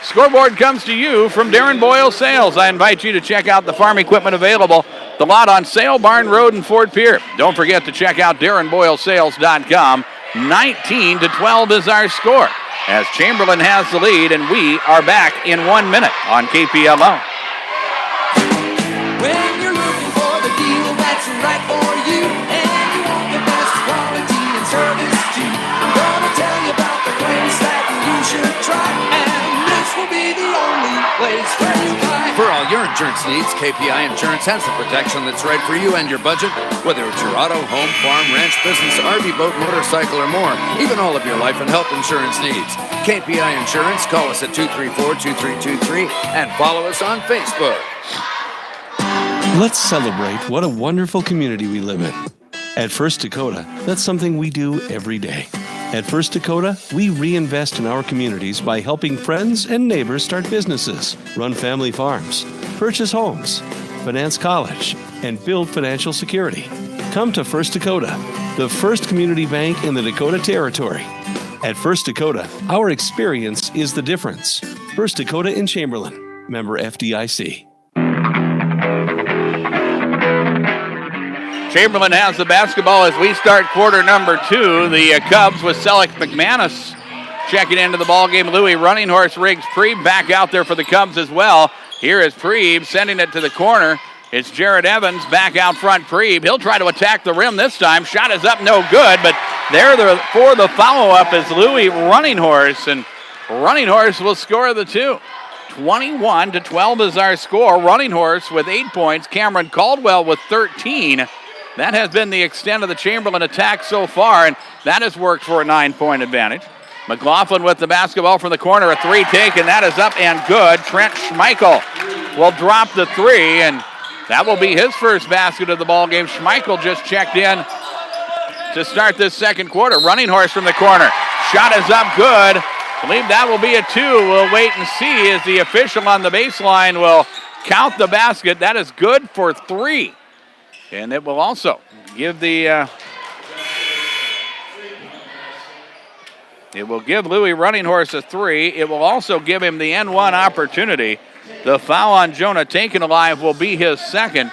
Speaker 1: Scoreboard comes to you from Darren Boyle Sales. I invite you to check out the farm equipment available, the lot on Sale Barn Road in Fort Pierre. Don't forget to check out DarrenBoyleSales.com. 19-12 is our score as Chamberlain has the lead, and we are back in 1 minute on KPLO.
Speaker 5: When you're looking for the deal that's right for you, and you want the best quality and service too, I'm gonna tell you about the place that you should try, and this will be the only place where you buy.
Speaker 6: For all your insurance needs, KPI Insurance has the protection that's right for you and your budget. Whether it's your auto, home, farm, ranch, business, RV, boat, motorcycle, or more, even all of your life and health insurance needs. KPI Insurance, call us at 234-2323 and follow us on Facebook.
Speaker 4: Let's celebrate what a wonderful community we live in. At First Dakota, that's something we do every day. At First Dakota, we reinvest in our communities by helping friends and neighbors start businesses, run family farms, purchase homes, finance college, and build financial security. Come to First Dakota, the first community bank in the Dakota Territory. At First Dakota, our experience is the difference. First Dakota in Chamberlain, member FDIC.
Speaker 1: Chamberlain has the basketball as we start quarter number 2. The Cubs with Selleck McManus checking into the ballgame. Louis Running Horse Riggs Preeb back out there for the Cubs as well. Here is Preeb sending it to the corner. It's Jared Evans back out front. Preeb, he'll try to attack the rim this time. Shot is up, no good, but there for the follow-up is Louis Running Horse, and Running Horse will score the 2. 21-12 is our score. Running Horse with 8 points. Cameron Caldwell with 13. That has been the extent of the Chamberlain attack so far, and that has worked for a 9-point advantage. McLaughlin with the basketball from the corner, a 3 taken. That is up and good. Trent Schmeichel will drop the 3, and that will be his first basket of the ball game. Schmeichel just checked in to start this second quarter. Running Horse from the corner. Shot is up, good. I believe that will be a 2. We'll wait and see as the official on the baseline will count the basket. That is good for 3. And it will also give it will give Louis Running Horse a 3. It will also give him the N1 opportunity. The foul on Jonah Taken Alive will be his second.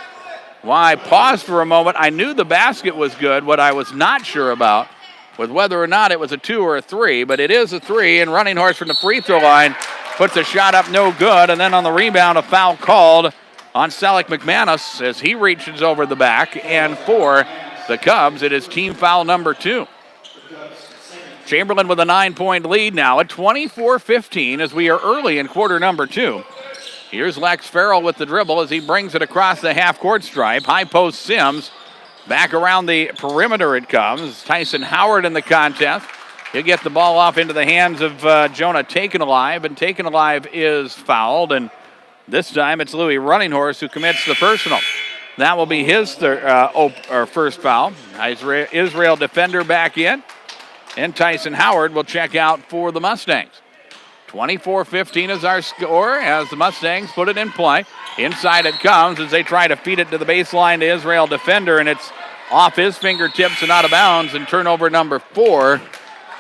Speaker 1: Why I paused for a moment. I knew the basket was good. What I was not sure about was whether or not it was a 2 or a 3, but it is a 3, and Running Horse from the free throw line puts a shot up, no good, and then on the rebound, a foul called on Selleck McManus as he reaches over the back, and for the Cubs, it is team foul number 2. Chamberlain with a 9-point lead now at 24-15 as we are early in quarter number 2. Here's Lex Farrell with the dribble as he brings it across the half-court stripe. High post Sims. Back around the perimeter it comes. Tyson Howard in the contest. He'll get the ball off into the hands of Jonah Taken Alive, and Taken Alive is fouled, and this time it's Louis Running Horse who commits the personal. That will be his first foul. Israel defender back in, and Tyson Howard will check out for the Mustangs. 24-15 is our score as the Mustangs put it in play. Inside it comes as they try to feed it to the baseline to Israel defender, and it's off his fingertips and out of bounds, and turnover number 4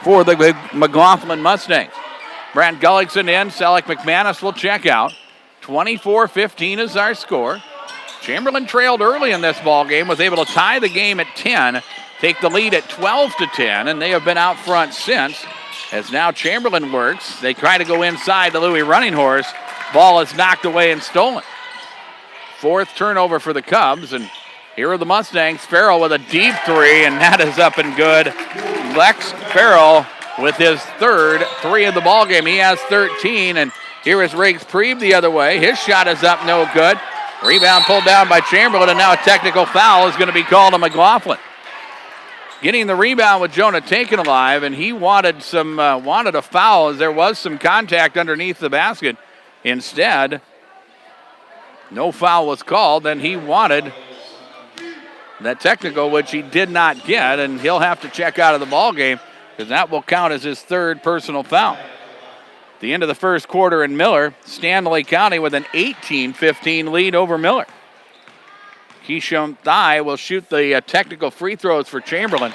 Speaker 1: for the McLaughlin Mustangs. Brant Gullickson in, Selleck McManus will check out. 24-15 is our score. Chamberlain trailed early in this ball game, was able to tie the game at 10, take the lead at 12-10, and they have been out front since. As now Chamberlain works, they try to go inside the Louis Running Horse. Ball is knocked away and stolen. 4th turnover for the Cubs, and here are the Mustangs. Farrell with a deep 3, and that is up and good. Lex Farrell with his 3rd 3 of the ball game. He has 13, and here is Riggs Preeb the other way. His shot is up, no good. Rebound pulled down by Chamberlain, and now a technical foul is going to be called on McLaughlin. Getting the rebound with Jonah taken alive, and he wanted a foul as there was some contact underneath the basket. Instead, no foul was called, and he wanted that technical, which he did not get, and he'll have to check out of the ball game because that will count as his 3rd personal foul. The end of the first quarter in Miller, Stanley County with an 18-15 lead over Miller. Keisham Thai will shoot the technical free throws for Chamberlain.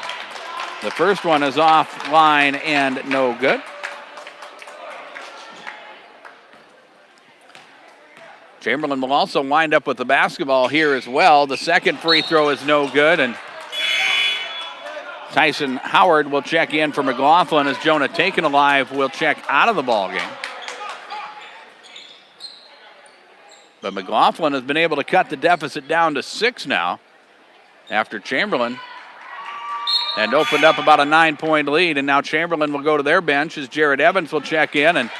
Speaker 1: The first one is offline and no good. Chamberlain will also wind up with the basketball here as well. The second free throw is no good, and Tyson Howard will check in for McLaughlin as Jonah Taken Alive will check out of the ball game. But McLaughlin has been able to cut the deficit down to 6 now after Chamberlain had opened up about a 9-point lead, and now Chamberlain will go to their bench as Jared Evans will check in and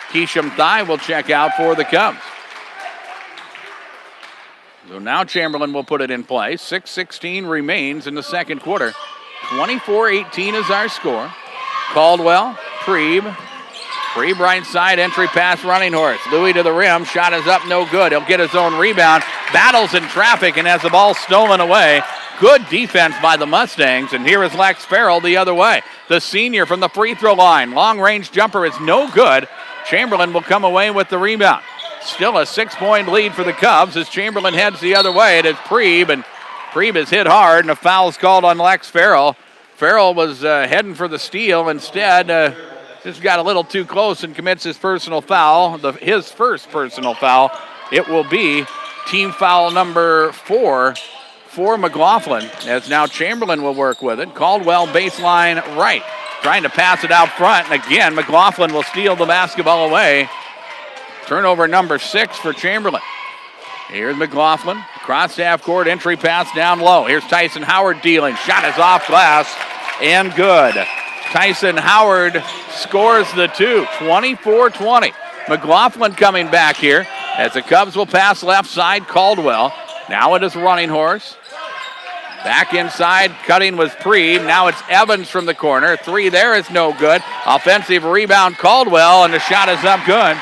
Speaker 1: Keisham Thai will check out for the Cubs. So now Chamberlain will put it in play. 6:16 remains in the second quarter. 24-18 is our score. Caldwell, Preeb right side, entry pass, Running Horse. Louis to the rim, shot is up, no good. He'll get his own rebound, battles in traffic and has the ball stolen away. Good defense by the Mustangs, and here is Lex Farrell the other way. The senior from the free throw line. Long-range jumper is no good. Chamberlain will come away with the rebound. Still a 6-point lead for the Cubs as Chamberlain heads the other way. It is Preeb, and Preeb is hit hard, and a foul is called on Lex Farrell. Farrell was heading for the steal. Instead, just got a little too close and commits his personal foul, his first personal foul. It will be team foul number 4 for McLaughlin, as now Chamberlain will work with it. Caldwell baseline right, trying to pass it out front, and again, McLaughlin will steal the basketball away. Turnover number 6 for Chamberlain. Here's McLaughlin, across half court, entry pass down low. Here's Tyson Howard dealing, shot is off glass, and good. Tyson Howard scores the 2, 24-20. McLaughlin coming back here as the Cubs will pass left side, Caldwell. Now it is Running Horse. Back inside, cutting was Preeb. Now it's Evans from the corner. 3 there is no good. Offensive rebound, Caldwell, and the shot is up good.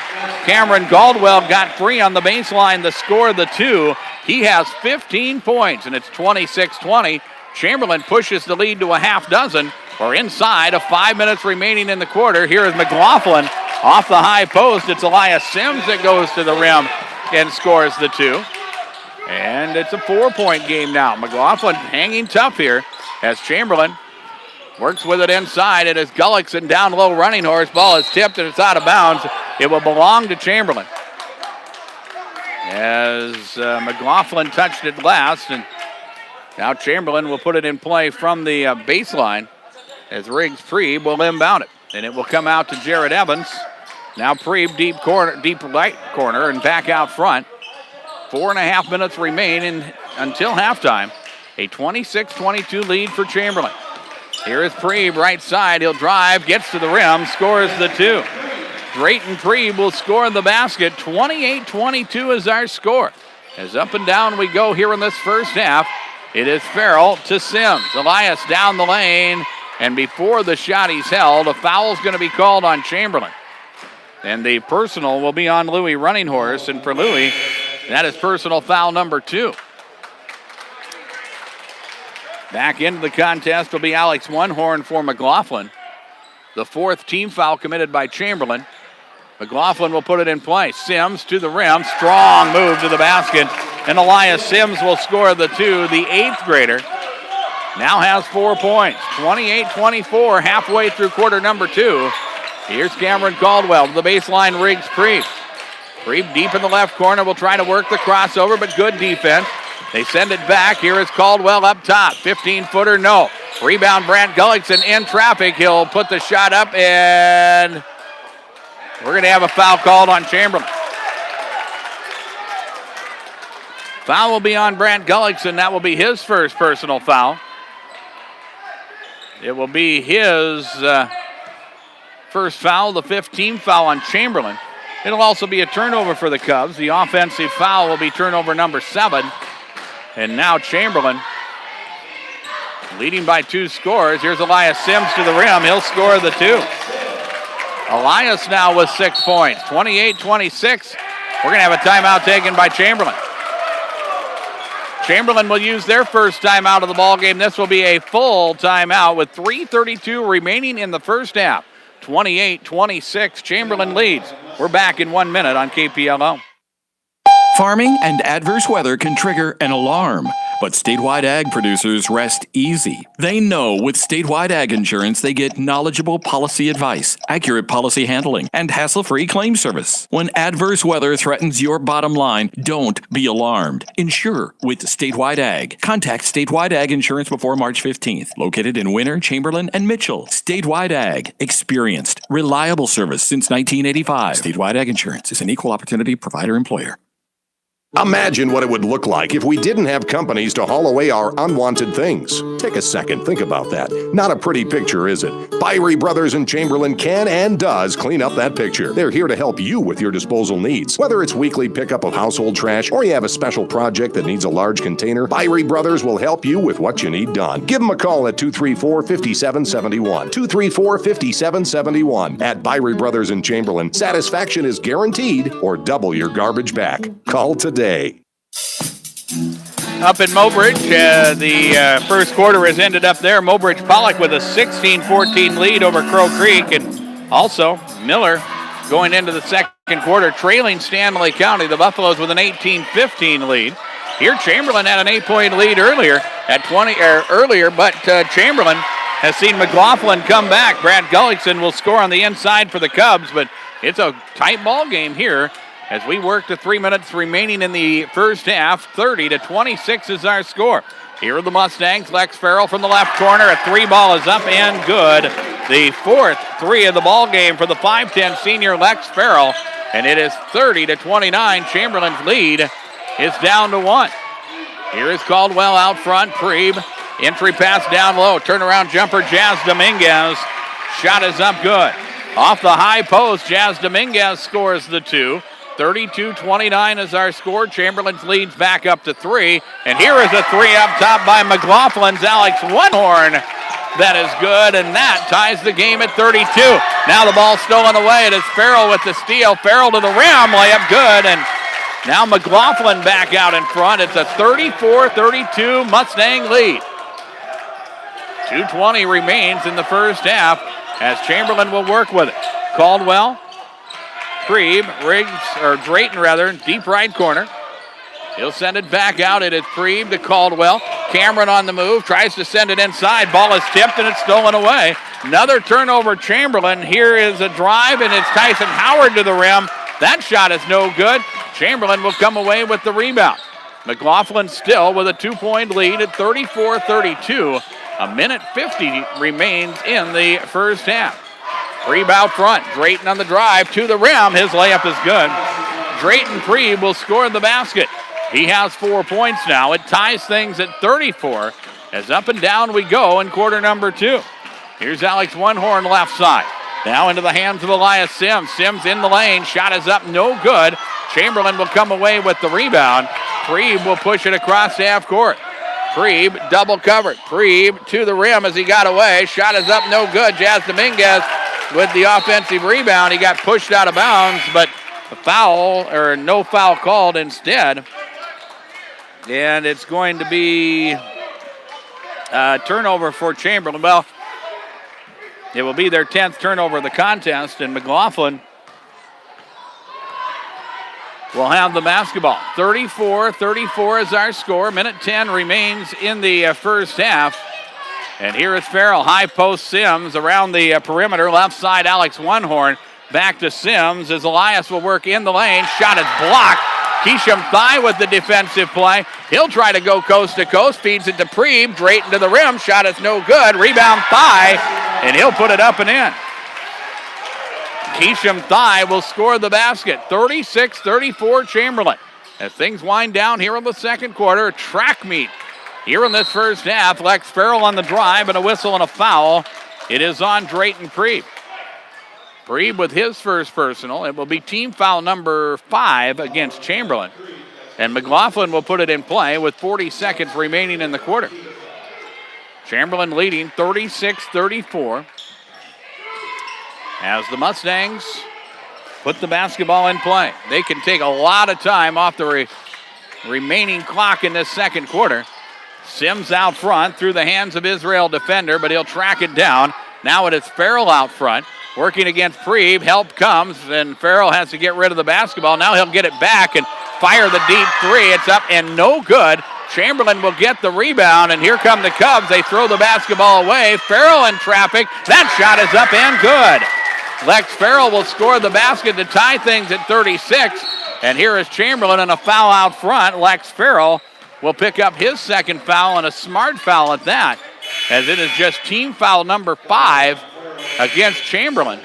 Speaker 1: Cameron Caldwell got 3 on the baseline, the score the 2. He has 15 points, and it's 26-20. Chamberlain pushes the lead to a half dozen. We're inside of 5 minutes remaining in the quarter. Here is McLaughlin off the high post. It's Elias Sims that goes to the rim and scores the 2. And it's a 4-point game now. McLaughlin hanging tough here as Chamberlain works with it inside. It is Gullickson down low, Running Horse. Ball is tipped and it's out of bounds. It will belong to Chamberlain. As McLaughlin touched it last, and now Chamberlain will put it in play from the baseline as Riggs Preeb will inbound it. And it will come out to Jared Evans. Now Preeb deep right corner and back out front. 4.5 minutes remain until halftime. A 26-22 lead for Chamberlain. Here is Preeb right side. He'll drive, gets to the rim, scores the 2. Drayton Preeb will score the basket. 28-22 is our score. As up and down we go here in this first half. It is Farrell to Sims. Elias down the lane. And before the shot he's held, a foul is going to be called on Chamberlain. And the personal will be on Louis Running Horse. And for Louis, that is personal foul number 2. Back into the contest will be Alex One Horn for McLaughlin. The 4th team foul committed by Chamberlain. McLaughlin will put it in play. Sims to the rim. Strong move to the basket. And Elias Sims will score the two. The 8th grader now has 4 points. 28-24, halfway through quarter number 2. Here's Cameron Caldwell to the baseline. Riggs Preeb. Preeb deep in the left corner will try to work the crossover, but good defense. They send it back. Here is Caldwell up top. 15-footer, no. Rebound, Brant Gullickson in traffic. He'll put the shot up, and we're going to have a foul called on Chamberlain. Foul will be on Brant Gullickson. That will be his first personal foul. It will be his first foul, the 15th foul on Chamberlain. It'll also be a turnover for the Cubs. The offensive foul will be turnover number 7. And now Chamberlain leading by 2 scores. Here's Elias Sims to the rim. He'll score the 2. Elias now with 6 points. 28-26. We're going to have a timeout taken by Chamberlain. Chamberlain will use their first timeout of the ball game. This will be a full timeout with 3:32 remaining in the first half. 28-26. Chamberlain leads. We're back in 1 minute on KPLO.
Speaker 8: Farming and adverse weather can trigger an alarm, but statewide ag producers rest easy. They know with statewide ag insurance, they get knowledgeable policy advice, accurate policy handling, and hassle-free claim service. When adverse weather threatens your bottom line, don't be alarmed. Insure with statewide ag. Contact statewide ag insurance before March 15th. Located in Winter, Chamberlain, and Mitchell. Statewide ag. Experienced, reliable service since 1985. Statewide ag insurance is an equal opportunity provider-employer.
Speaker 7: Imagine what it would look like if we didn't have companies to haul away our unwanted things. Take a second, think about that. Not a pretty picture, is it? Byrie Brothers in Chamberlain can and does clean up that picture. They're here to help you with your disposal needs. Whether it's weekly pickup of household trash or you have a special project that needs a large container, Byrie Brothers will help you with what you need done. Give them a call at 234-5771. 234-5771. At Byrie Brothers in Chamberlain, satisfaction is guaranteed or double your garbage back. Call today.
Speaker 1: Up in Mobridge, the first quarter has ended up there. Mobridge Pollock with a 16-14 lead over Crow Creek, and also Miller going into the second quarter trailing Stanley County. The Buffaloes with an 18-15 lead. Here Chamberlain had an 8-point lead earlier, but Chamberlain has seen McLaughlin come back. Brad Gullickson will score on the inside for the Cubs, but it's a tight ball game here. As we work to 3 minutes remaining in the first half, 30-26 is our score. Here are the Mustangs. Lex Farrell from the left corner. A 3-ball is up and good. The 4th 3 of the ball game for the 5'10 senior Lex Farrell. And it is 30-29. Chamberlain's lead is down to 1. Here is Caldwell out front. Preeb. Entry pass down low. Turnaround jumper, Jazz Dominguez. Shot is up good. Off the high post, Jazz Dominguez scores the 2. 32-29 is our score. Chamberlain's leads back up to 3. And here is a 3 up top by McLaughlin's Alex Onehorn. That is good, and that ties the game at 32. Now the ball stolen away. It is Farrell with the steal. Farrell to the rim, layup good, and now McLaughlin back out in front. It's a 34-32 Mustang lead. 2:20 remains in the first half as Chamberlain will work with it. Caldwell. Drayton, deep right corner. He'll send it back out. It is Preeb to Caldwell. Cameron on the move, tries to send it inside. Ball is tipped and it's stolen away. Another turnover, Chamberlain. Here is a drive, and it's Tyson Howard to the rim. That shot is no good. Chamberlain will come away with the rebound. McLaughlin still with a 2-point lead at 34-32. A minute 50 remains in the first half. Preeb out front. Drayton on the drive to the rim. His layup is good. Drayton Preeb will score the basket. He has 4 points now. It ties things at 34 as up and down we go in quarter number 2. Here's Alex Onehorn left side. Now into the hands of Elias Sims. Sims in the lane. Shot is up. No good. Chamberlain will come away with the rebound. Preeb will push it across half court. Preeb double covered. Preeb to the rim as he got away. Shot is up. No good. Jazz Dominguez with the offensive rebound. He got pushed out of bounds, but no foul called instead. And it's going to be a turnover for Chamberlain. Well, it will be their 10th turnover of the contest, and McLaughlin will have the basketball. 34-34 is our score. Minute 10 remains in the first half. And here is Farrell. High post Sims around the perimeter. Left side, Alex One-Horn. Back to Sims as Elias will work in the lane. Shot is blocked. Keesham Thigh with the defensive play. He'll try to go coast to coast. Feeds it to Preeb. Drayton to the rim. Shot is no good. Rebound Thigh. And he'll put it up and in. Keesham Thigh will score the basket. 36-34 Chamberlain. As things wind down here in the second quarter, track meet here in this first half. Lex Farrell on the drive and a whistle and a foul. It is on Drayton Preeb. Preeb with his first personal. It will be team foul number 5 against Chamberlain. And McLaughlin will put it in play with 40 seconds remaining in the quarter. Chamberlain leading 36-34. As the Mustangs put the basketball in play. They can take a lot of time off the remaining clock in this second quarter. Sims out front through the hands of Israel defender, but he'll track it down. Now it is Farrell out front, working against Preeb. Help comes, and Farrell has to get rid of the basketball. Now he'll get it back and fire the deep three. It's up and no good. Chamberlain will get the rebound, and here come the Cubs. They throw the basketball away. Farrell in traffic. That shot is up and good. Lex Farrell will score the basket to tie things at 36. And here is Chamberlain and a foul out front. Lex Farrell will pick up his second foul and a smart foul at that, as it is just team foul number 5 against Chamberlain,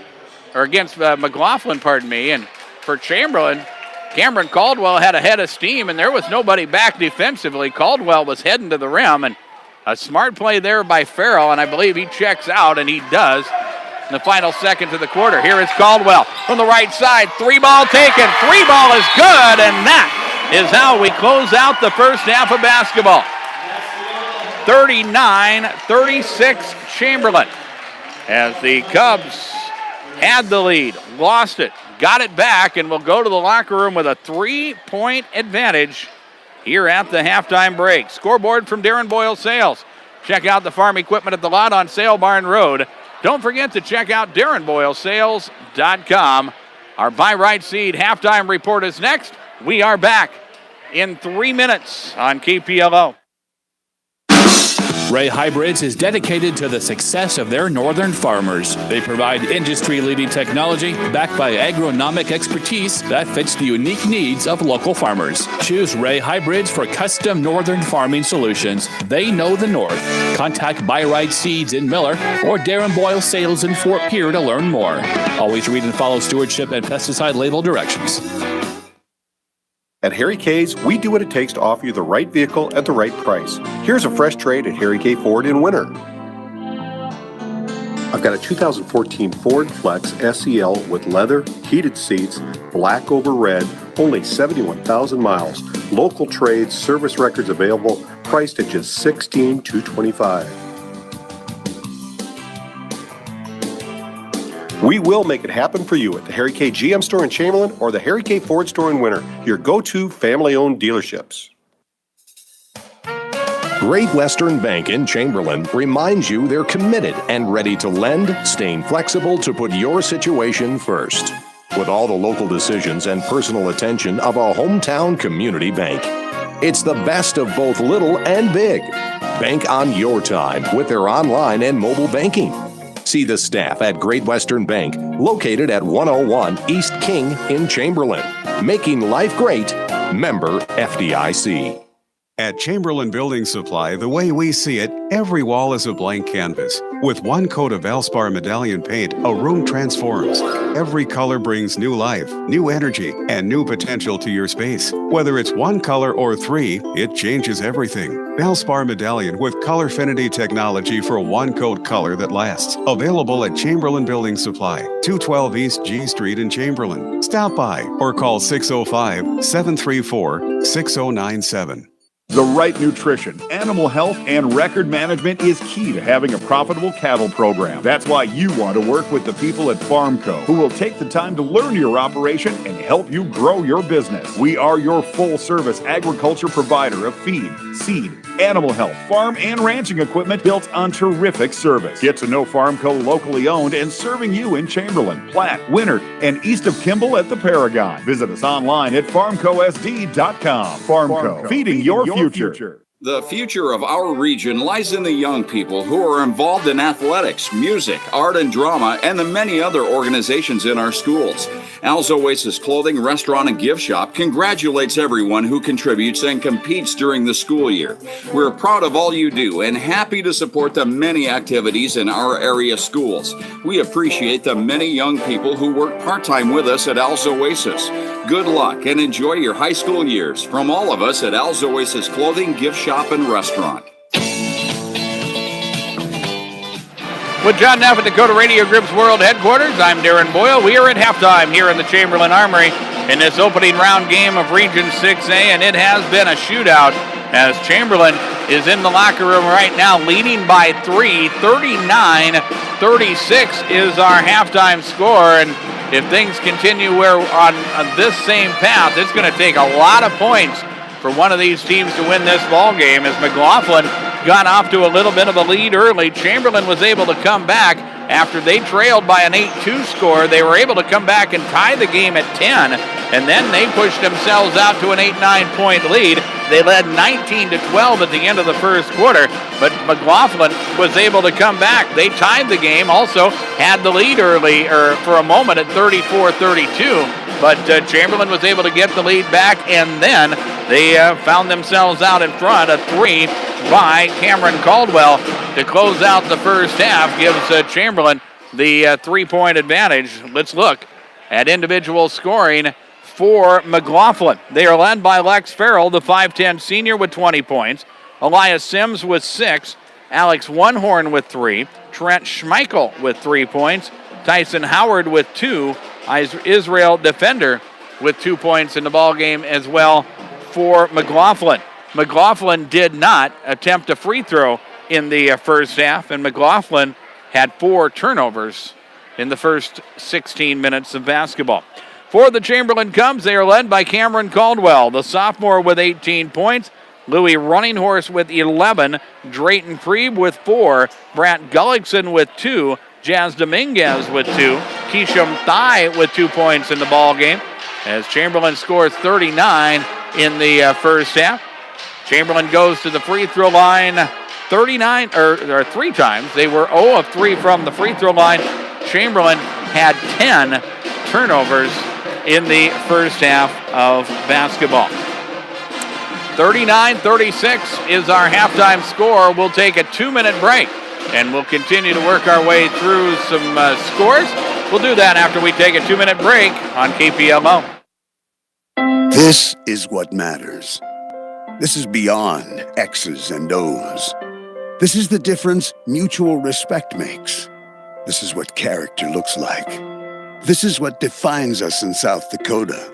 Speaker 1: or against McLaughlin, pardon me. And for Chamberlain, Cameron Caldwell had a head of steam, and there was nobody back defensively. Caldwell was heading to the rim, and a smart play there by Farrell, and I believe he checks out, and he does. In the final seconds of the quarter, here is Caldwell from the right side. 3-ball taken. 3-ball is good, and that is how we close out the first half of basketball. 39-36 Chamberlain. As the Cubs had the lead, lost it, got it back, and will go to the locker room with a 3-point advantage here at the halftime break. Scoreboard from Darren Boyle Sales. Check out the farm equipment at the lot on Sale Barn Road. Don't forget to check out DarrenBoyleSales.com. Our Buy Right Seed halftime report is next. We are back in 3 minutes on KPLO.
Speaker 19: Ray Hybrids is dedicated to the success of their northern farmers. They provide industry-leading technology backed by agronomic expertise that fits the unique needs of local farmers. Choose Ray Hybrids for custom northern farming solutions. They know the north. Contact Buy Right Seeds in Miller or Darren Boyle Sales in Fort Pierre to learn more. Always read and follow stewardship and pesticide label directions.
Speaker 9: At Harry K's, we do what it takes to offer you the right vehicle at the right price. Here's a fresh trade at Harry K Ford in Winter. I've got a 2014 Ford Flex SEL with leather, heated seats, black over red, only 71,000 miles. Local trades, service records available, priced at just $16,225. We will make it happen for you at the Harry K GM store in Chamberlain or the Harry K Ford store in Winter, your go-to family-owned dealerships.
Speaker 7: Great Western Bank in Chamberlain reminds you they're committed and ready to lend, staying flexible to put your situation first. With all the local decisions and personal attention of a hometown community bank. It's the best of both little and big. Bank on your time with their online and mobile banking. See the staff at Great Western Bank, located at 101 East King in Chamberlain. Making life great. Member FDIC.
Speaker 10: At Chamberlain Building Supply, the way we see it, every wall is a blank canvas. With one coat of Valspar Medallion paint, a room transforms. Every color brings new life, new energy, and new potential to your space. Whether it's one color or 3, it changes everything. Valspar Medallion with Colorfinity technology for one coat color that lasts. Available at Chamberlain Building Supply, 212 East G Street in Chamberlain. Stop by or call 605-734-6097.
Speaker 20: The right nutrition, animal health, and record management is key to having a profitable cattle program. That's why you want to work with the people at Farmco, who will take the time to learn your operation and help you grow your business. We are your full-service agriculture provider of feed, seed, animal health, farm, and ranching equipment built on terrific service. Get to know Farmco locally owned and serving you in Chamberlain, Platte, Winter, and east of Kimball at the Paragon. Visit us online at farmcosd.com. Farmco, feeding your future.
Speaker 16: The future of our region lies in the young people who are involved in athletics, music, art and drama, and the many other organizations in our schools. Al's Oasis Clothing, Restaurant, and Gift Shop congratulates everyone who contributes and competes during the school year. We're proud of all you do and happy to support the many activities in our area schools. We appreciate the many young people who work part-time with us at Al's Oasis. Good luck and enjoy your high school years from all of us at Al's Oasis Clothing, Gift Shop, and Restaurant.
Speaker 1: With John Neff at Dakota Radio Group's World Headquarters, I'm Darren Boyle. We are at halftime here in the Chamberlain Armory in this opening round game of Region 6A, and it has been a shootout as Chamberlain is in the locker room right now, leading by 3, 39-36 is our halftime score, and if things continue on this same path, it's going to take a lot of points for one of these teams to win this ball game. As McLaughlin got off to a little bit of a lead early, Chamberlain was able to come back after they trailed by an 8-2 score. They were able to come back and tie the game at 10, and then they pushed themselves out to an 8-9 point lead. They led 19-12 at the end of the first quarter, but McLaughlin was able to come back. They tied the game, also had the lead early, or for a moment at 34-32. But Chamberlain was able to get the lead back, and then they found themselves out in front. A 3 by Cameron Caldwell to close out the first half gives Chamberlain the 3-point advantage. Let's look at individual scoring for McLaughlin. They are led by Lex Farrell, the 5'10 senior, with 20 points. Elias Sims with 6. Alex Onehorn with 3. Trent Schmeichel with 3 points. Tyson Howard with 2. Israel Defender with 2 points in the ball game as well for McLaughlin. McLaughlin did not attempt a free throw in the first half, and McLaughlin had 4 turnovers in the first 16 minutes of basketball. For the Chamberlain Cubs, they are led by Cameron Caldwell, the sophomore, with 18 points. Louis Runninghorse with 11. Drayton Prieb with 4. Brant Gullickson with 2. Jazz Dominguez with 2. Keisham Thai with 2 points in the ball game as Chamberlain scores 39 in the first half. Chamberlain goes to the free throw line 3 times. They were 0 of 3 from the free throw line. Chamberlain had 10 turnovers in the first half of basketball. 39-36 is our halftime score. We'll take a 2-minute break, and we'll continue to work our way through some scores. We'll do that after we take a 2-minute break on KPLO.
Speaker 18: This is what matters. This is beyond X's and O's. This is the difference mutual respect makes. This is what character looks like. This is what defines us in South Dakota.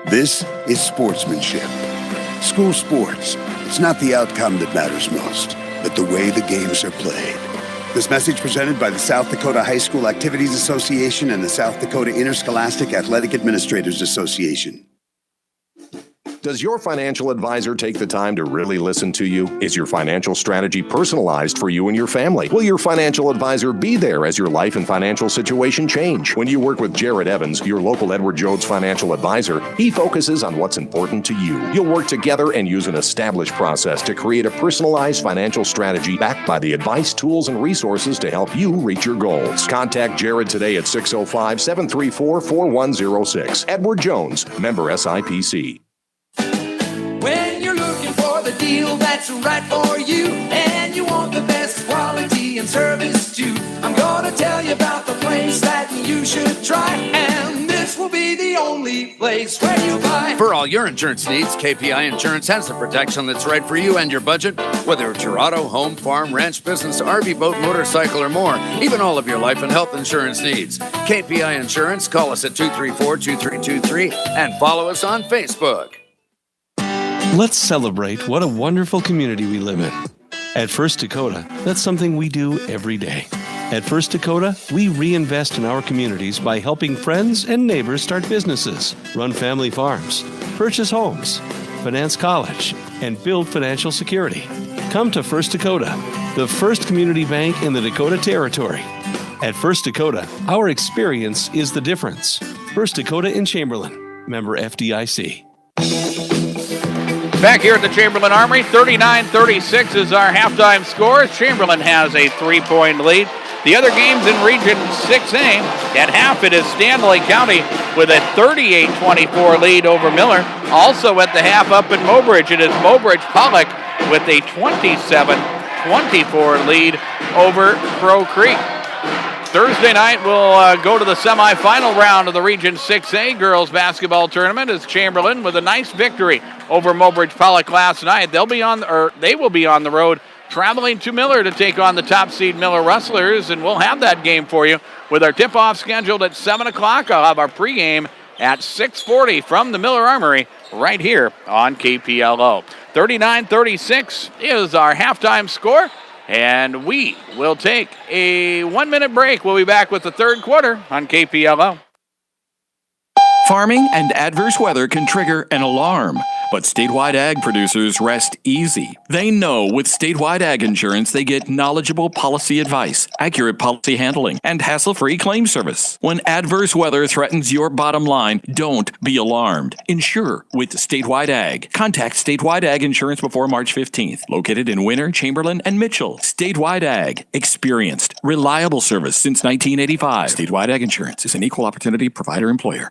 Speaker 18: This is sportsmanship. School sports, it's not the outcome that matters most, but the way the games are played. This message presented by the South Dakota High School Activities Association and the South Dakota Interscholastic Athletic Administrators Association.
Speaker 7: Does your financial advisor take the time to really listen to you? Is your financial strategy personalized for you and your family? Will your financial advisor be there as your life and financial situation change? When you work with Jared Evans, your local Edward Jones financial advisor, he focuses on what's important to you. You'll work together and use an established process to create a personalized financial strategy backed by the advice, tools, and resources to help you reach your goals. Contact Jared today at 605-734-4106. Edward Jones, member SIPC.
Speaker 5: When you're looking for the deal that's right for you, and you want the best quality and service too, I'm gonna tell you about the place that you should try, and this will be the only place where you buy.
Speaker 6: For all your insurance needs, KPI Insurance has the protection that's right for you and your budget. Whether it's your auto, home, farm, ranch, business, RV, boat, motorcycle, or more, even all of your life and health insurance needs. KPI Insurance, call us at 234-2323 and follow us on Facebook.
Speaker 4: Let's celebrate what a wonderful community we live in. At First Dakota, that's something we do every day. At First Dakota, we reinvest in our communities by helping friends and neighbors start businesses, run family farms, purchase homes, finance college, and build financial security. Come to First Dakota, the first community bank in the Dakota Territory. At First Dakota, our experience is the difference. First Dakota in Chamberlain, member FDIC.
Speaker 1: Back here at the Chamberlain Armory, 39-36 is our halftime score. Chamberlain has a 3-point lead. The other games in Region 6A, at half it is Stanley County with a 38-24 lead over Miller. Also at the half up in Mobridge, it is Mobridge Pollock with a 27-24 lead over Crow Creek. Thursday night, we'll go to the semifinal round of the Region 6A girls basketball tournament as Chamberlain with a nice victory over Mobridge Pollock last night. They will be on the road traveling to Miller to take on the top seed Miller Rustlers, and we'll have that game for you with our tip-off scheduled at 7 o'clock. I'll have our pregame at 6:40 from the Miller Armory right here on KPLO. 39-36 is our halftime score. And we will take a 1-minute break. We'll be back with the third quarter on KPLO.
Speaker 8: Farming and adverse weather can trigger an alarm, but statewide ag producers rest easy. They know with statewide ag insurance, they get knowledgeable policy advice, accurate policy handling, and hassle-free claim service. When adverse weather threatens your bottom line, don't be alarmed. Insure with statewide ag. Contact statewide ag insurance before March 15th. Located in Winter, Chamberlain, and Mitchell. Statewide ag. Experienced, reliable service since 1985. Statewide ag insurance is an equal opportunity provider-employer.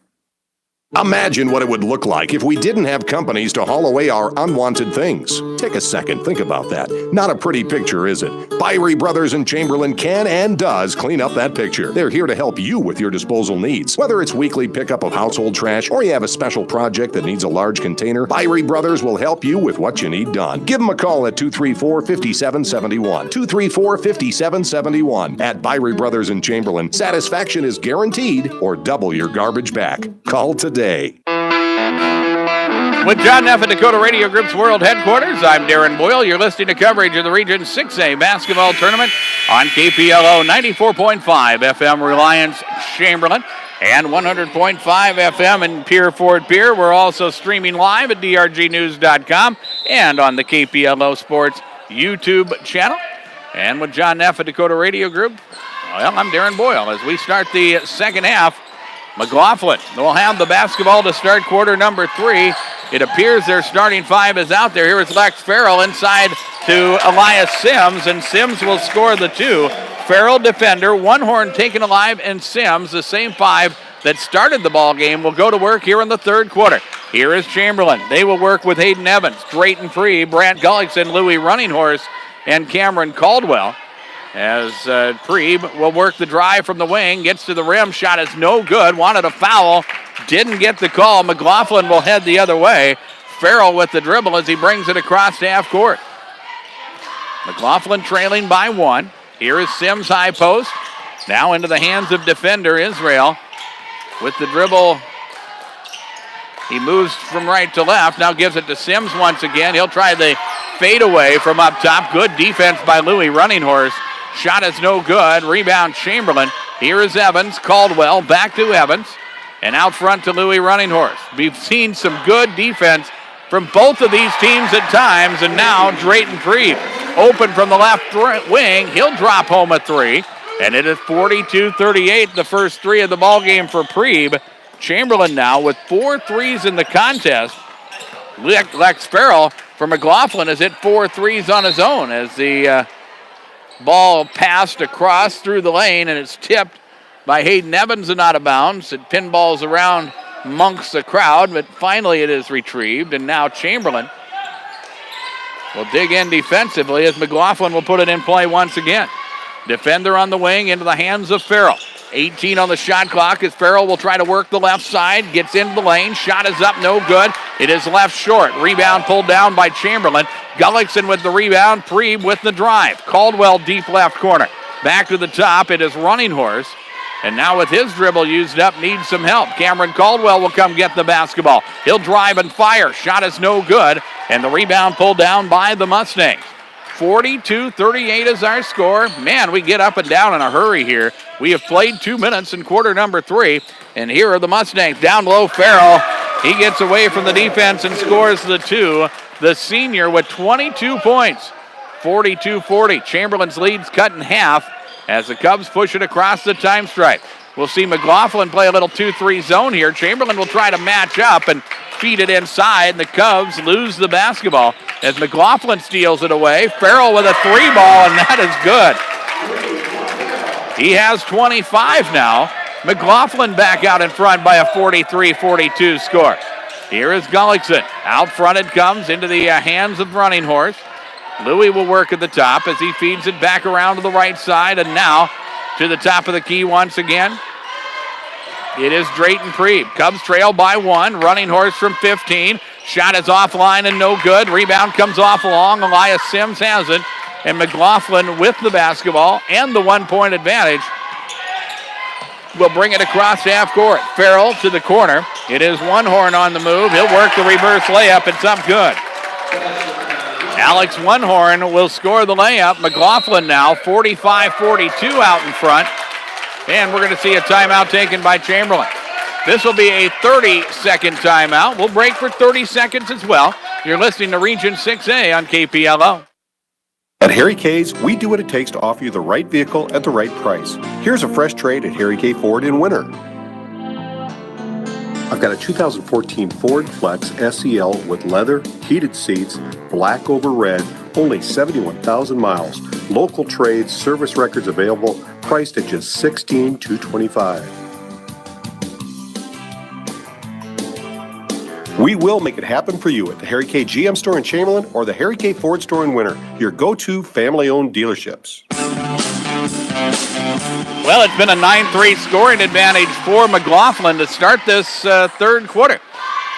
Speaker 7: Imagine what it would look like if we didn't have companies to haul away our unwanted things. Take a second, think about that. Not a pretty picture, is it? Byrie Brothers in Chamberlain can and does clean up that picture. They're here to help you with your disposal needs. Whether it's weekly pickup of household trash or you have a special project that needs a large container, Byrie Brothers will help you with what you need done. Give them a call at 234-5771. 234-5771. At Byrie Brothers in Chamberlain, satisfaction is guaranteed or double your garbage back. Call today.
Speaker 1: With John Neff at Dakota Radio Group's World Headquarters, I'm Darren Boyle. You're listening to coverage of the Region 6A basketball tournament on KPLO 94.5 FM Reliance Chamberlain and 100.5 FM in Pier Fort Pier. We're also streaming live at drgnews.com and on the KPLO Sports YouTube channel. And with John Neff at Dakota Radio Group, well, I'm Darren Boyle. As we start the second half, McLaughlin will have the basketball to start quarter number 3. It appears their starting 5 is out there. Here is Lex Farrell inside to Elias Sims, and Sims will score the 2. Farrell defender, one horn taken alive, and Sims, the same 5 that started the ball game, will go to work here in the third quarter. Here is Chamberlain. They will work with Hayden Evans, Drayton Free, Brant Gullickson, Louis Running Horse, and Cameron Caldwell. As Preeb will work the drive from the wing, gets to the rim, shot is no good, wanted a foul, didn't get the call. McLaughlin will head the other way. Farrell with the dribble as he brings it across to half court. McLaughlin trailing by 1. Here is Sims high post. Now into the hands of defender Israel. With the dribble, he moves from right to left, now gives it to Sims once again. He'll try the fadeaway from up top. Good defense by Louis Running Horse. Shot is no good. Rebound Chamberlain. Here is Evans. Caldwell back to Evans. And out front to Louis Running Horse. We've seen some good defense from both of these teams at times. And now Drayton Preeb open from the left wing. He'll drop home a 3. And it is 42-38, the first 3 of the ball game for Preeb. Chamberlain now with 4 threes in the contest. Lex Farrell for McLaughlin has hit 4 threes on his own as the ball passed across through the lane, and it's tipped by Hayden Evans and out of bounds. It pinballs around amongst the crowd, but finally it is retrieved, and now Chamberlain will dig in defensively as McLaughlin will put it in play once again. Defender on the wing into the hands of Farrell. 18 on the shot clock as Farrell will try to work the left side, gets into the lane, shot is up, no good. It is left short. Rebound pulled down by Chamberlain. Gullickson with the rebound, Preeb with the drive. Caldwell deep left corner. Back to the top, it is Running Horse. And now with his dribble used up, needs some help. Cameron Caldwell will come get the basketball. He'll drive and fire. Shot is no good. And the rebound pulled down by the Mustangs. 42-38 is our score. Man, we get up and down in a hurry here. We have played 2 minutes in quarter number 3. And here are the Mustangs. Down low, Farrell. He gets away from the defense and scores the 2. The senior with 22 points. 42-40. Chamberlain's lead's cut in half as the Cubs push it across the time stripe. We'll see McLaughlin play a little 2-3 zone here. Chamberlain will try to match up and feed it inside, and the Cubs lose the basketball as McLaughlin steals it away. Farrell with a 3-ball, and that is good. He has 25 now. McLaughlin back out in front by a 43-42 score. Here is Gullickson. Out front it comes into the hands of Running Horse. Louis will work at the top as he feeds it back around to the right side, and now to the top of the key once again. It is Drayton Preeb. Cubs trail by 1. Running Horse from 15. Shot is offline and no good. Rebound comes off long. Elias Sims has it. And McLaughlin with the basketball and the 1-point advantage will bring it across half court. Farrell to the corner. It is One Horn on the move. He'll work the reverse layup. It's up good. Alex One Horn will score the layup. McLaughlin now 45-42 out in front. And we're going to see a timeout taken by Chamberlain. This will be a 30-second timeout. We'll break for 30 seconds as well. You're listening to Region 6A on KPLO.
Speaker 9: At Harry K's, we do what it takes to offer you the right vehicle at the right price. Here's a fresh trade at Harry K Ford in winter. I've got a 2014 Ford Flex SEL with leather, heated seats, black over red, only 71,000 miles. Local trades, service records available, priced at just $16,225. We will make it happen for you at the Harry K GM store in Chamberlain or the Harry K Ford store in Winter, your go-to family-owned dealerships.
Speaker 1: Well, it's been a 9-3 scoring advantage for McLaughlin to start this third quarter.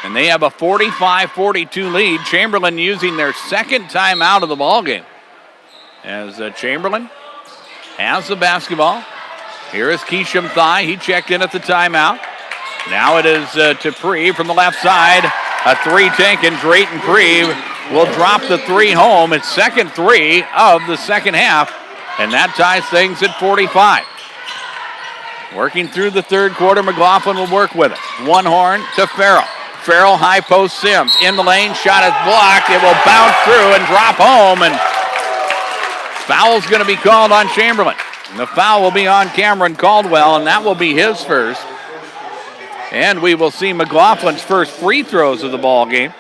Speaker 1: And they have a 45-42 lead. Chamberlain using their second time out of the ballgame. As Chamberlain has the basketball. Here is Keesham Thigh. He checked in at the timeout. Now it is to Preeb from the left side. A 3 taken. Drayton Preeb will drop the 3 home. It's second 3 of the second half. And that ties things at 45. Working through the third quarter, McLaughlin will work with it. One Horn to Farrell. Farrell high post Sims. In the lane, shot is blocked. It will bounce through and drop home. And foul's going to be called on Chamberlain. And the foul will be on Cameron Caldwell, and that will be his first. And we will see McLaughlin's first free throws of the ball game.